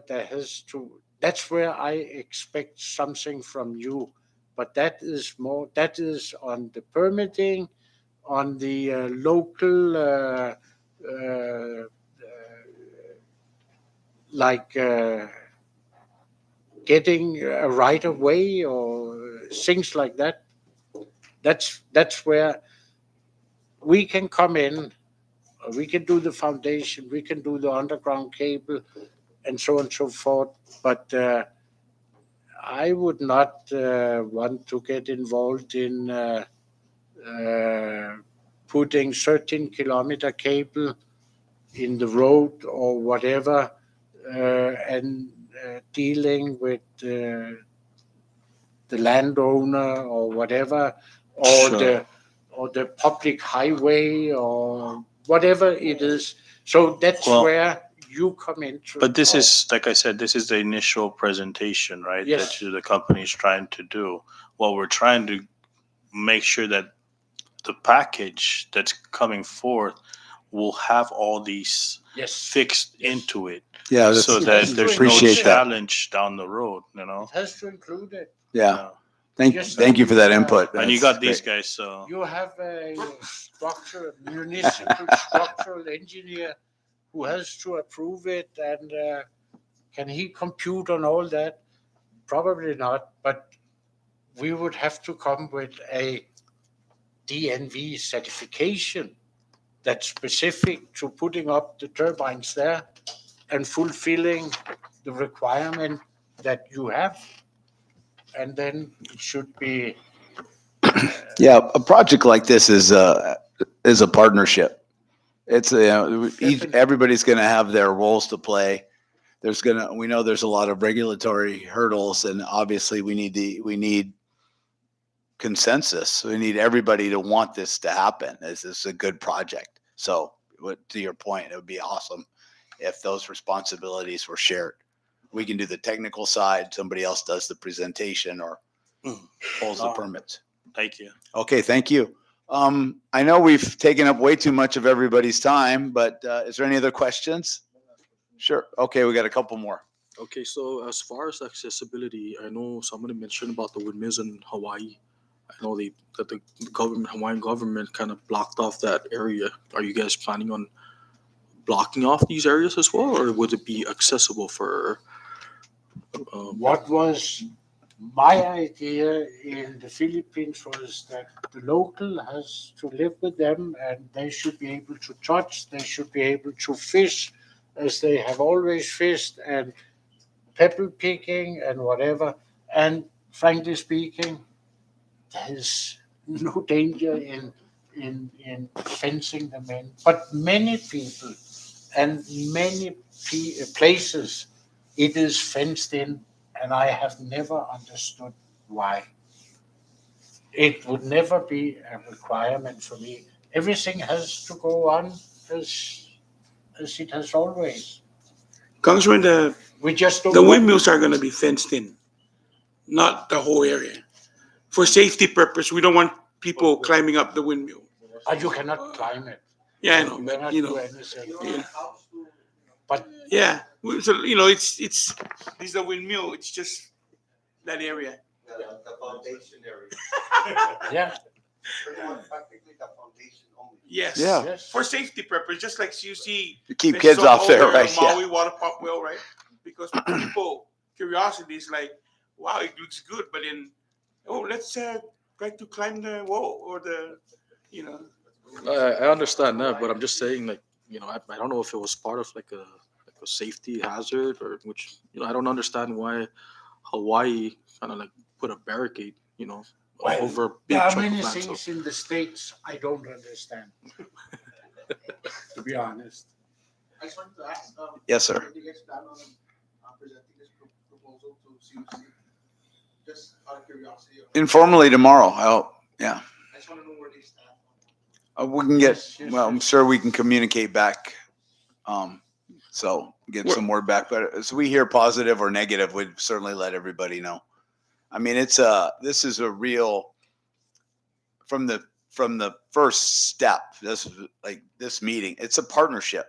that's where I expect something from you. But that is on the permitting, on the local, uh, like getting a right of way or things like that. That's where we can come in. We can do the foundation, we can do the underground cable, and so on and so forth. But I would not want to get involved in putting 13-kilometer cable in the road or whatever, and dealing with the landowner or whatever, or Sure. the public highway or whatever it is. So that's Well, where you come into. but this is, like I said, this is the initial presentation, right? Yes. That the company is trying to do. Well, we're trying to make sure that the package that's coming forth will have all these Yes. fixed Yes. into it, Yeah, so It that has to there's no appreciate that. challenge down the road, you know? It has to include it. Yeah. Yeah. Thank you for that input. And you That's got these great. guys, so You have a municipal structural engineer who has to approve it, and can he compute on all that? Probably not, but we would have to come with a DNV certification that's specific to putting up the turbines there and fulfilling the requirement that you have. And then it should be. Yeah, a project like this is a partnership. It's Definitely. everybody's going to have their roles to play. We know there's a lot of regulatory hurdles, and obviously we need consensus. We need everybody to want this to happen. This is a good project. So, to your point, it would be awesome if those responsibilities were shared. We can do the technical side. Somebody else does the presentation or pulls the permits. thank you. Okay, thank you. I know we've taken up way too much of everybody's time, but is there any other questions? Sure. Okay, we got a couple more. Okay, so as far as accessibility, I know somebody mentioned about the windmills in Hawaii. I know that the Hawaiian government kind of blocked off that area. Are you guys planning on blocking off these areas as well, or would it be accessible for? What was my idea in the Philippines was that the local has to live with them, and they should be able to touch, they should be able to fish as they have always fished, and pebble picking and whatever. And frankly speaking, there's no danger in fencing them in. But many people and many places, it is fenced in, and I have never understood why. It would never be a requirement for me. Everything has to go on as it has always. Congressman, We just don't the want windmills are gonna be fenced in, not the whole area. For safety purpose, we don't want people climbing up the windmill. You cannot climb it. Yeah, I know, You but cannot you do know, anything. yeah. But Yeah, so, you know, it's, this is a windmill, it's just that area. The foundation area. yeah, Pretty much practically the foundation only. Yes. Yeah. yes. For safety purpose, just like you see. To keep fences kids off there, over right? Yeah. Maui water park well, right? Because people, curiosity is like, wow, it looks good, but then, oh, let's try to climb the wall or the, you know. I understand that, but I'm just saying, like, I don't know if it was part of like a safety hazard, or which, I don't understand why Hawaii kind of like put a barricade, Well, over a there big are chunk many of land. things in the States I don't understand, to be honest. I just wanted to ask, Yes, sir. when do you guys plan on presenting this proposal to CUC? Just out of curiosity. Informally tomorrow. Yeah. I just want to know where they stand. We can get. Yes, Well, I'm yes. sure we can communicate back. So get some word back. But as we hear positive or negative, we'd certainly let everybody know. I mean, this is a real from the first step. This is like this meeting. It's a partnership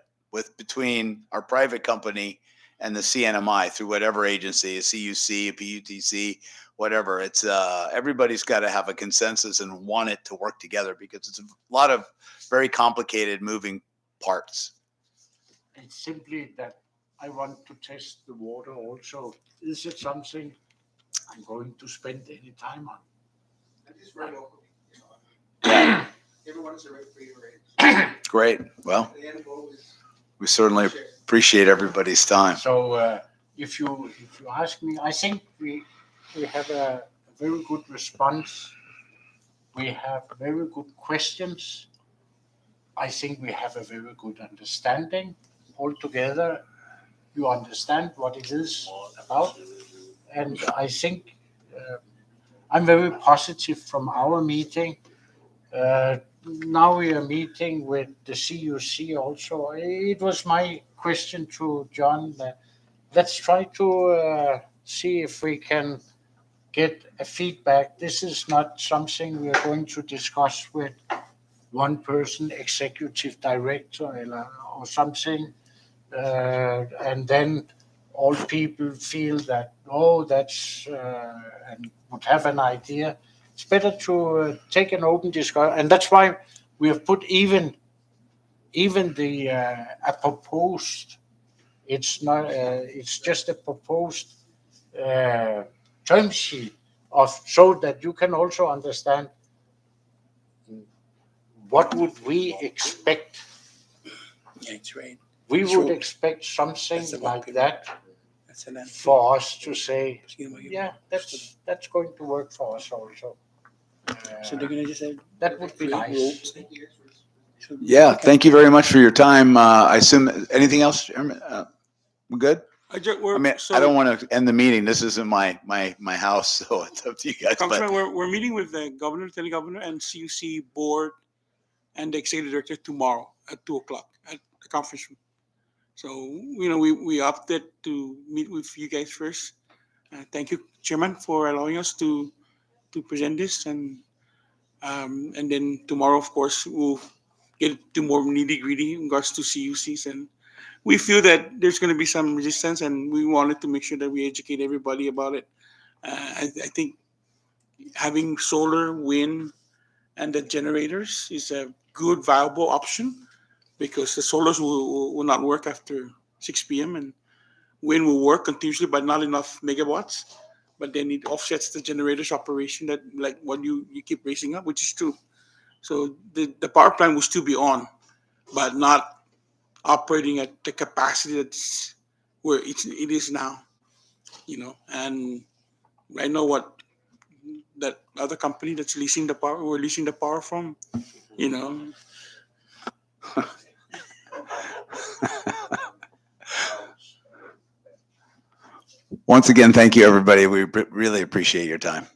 between our private company and the CNMI through whatever agency, a CUC, a PUTC, whatever. It's everybody's got to have a consensus and want it to work together because it's a lot of very complicated moving parts. It's simply that I want to test the water also. Is it something I'm going to spend any time on? And it's very welcome. Yeah. Everyone is ready for you, right? Great. Well, The end goal is we certainly appreciate everybody's time. So if you ask me, I think we have a very good response. We have very good questions. I think we have a very good understanding altogether. You understand what it is about, and I think I'm very positive from our meeting. Now we are meeting with the CUC also. It was my question to John. Let's try to see if we can get a feedback. This is not something we're going to discuss with one person, executive director or something, and then all people feel that, oh, that's, and would have an idea. It's better to take an open discussion, and that's why we have put even the a proposed. It's not. It's just a proposed term sheet of so that you can also understand what would we expect. Yeah, it's right. We Sure. would expect something That's like about that That's an answer. for us to say, yeah, that's going to work for us also. So they're gonna just That would be nice. Yeah. Thank you very much for your time. I assume anything else, Chairman? We good? I mean, I don't want to end the meeting. This isn't my house, so it's up to you guys. But Congressman, we're meeting with the governor, lieutenant governor, and CUC board and the executive director tomorrow at 2:00 at the conference room. So, we opted to meet with you guys first. Thank you, Chairman, for allowing us to present this, and then tomorrow, of course, we'll get to more nitty gritty in regards to CUCs, and we feel that there's going to be some resistance, and we wanted to make sure that we educate everybody about it. I think having solar, wind, and the generators is a good, viable option because the solars will not work after 6 p.m. and wind will work continuously, but not enough megawatts. But then it offsets the generator's operation that, like what you keep raising up, which is true. So the power plant will still be on, but not operating at the capacity that's where it is now. And I know what that other company that's leasing the power, we're leasing the power from, you know. once again, thank you, everybody. We really appreciate your time.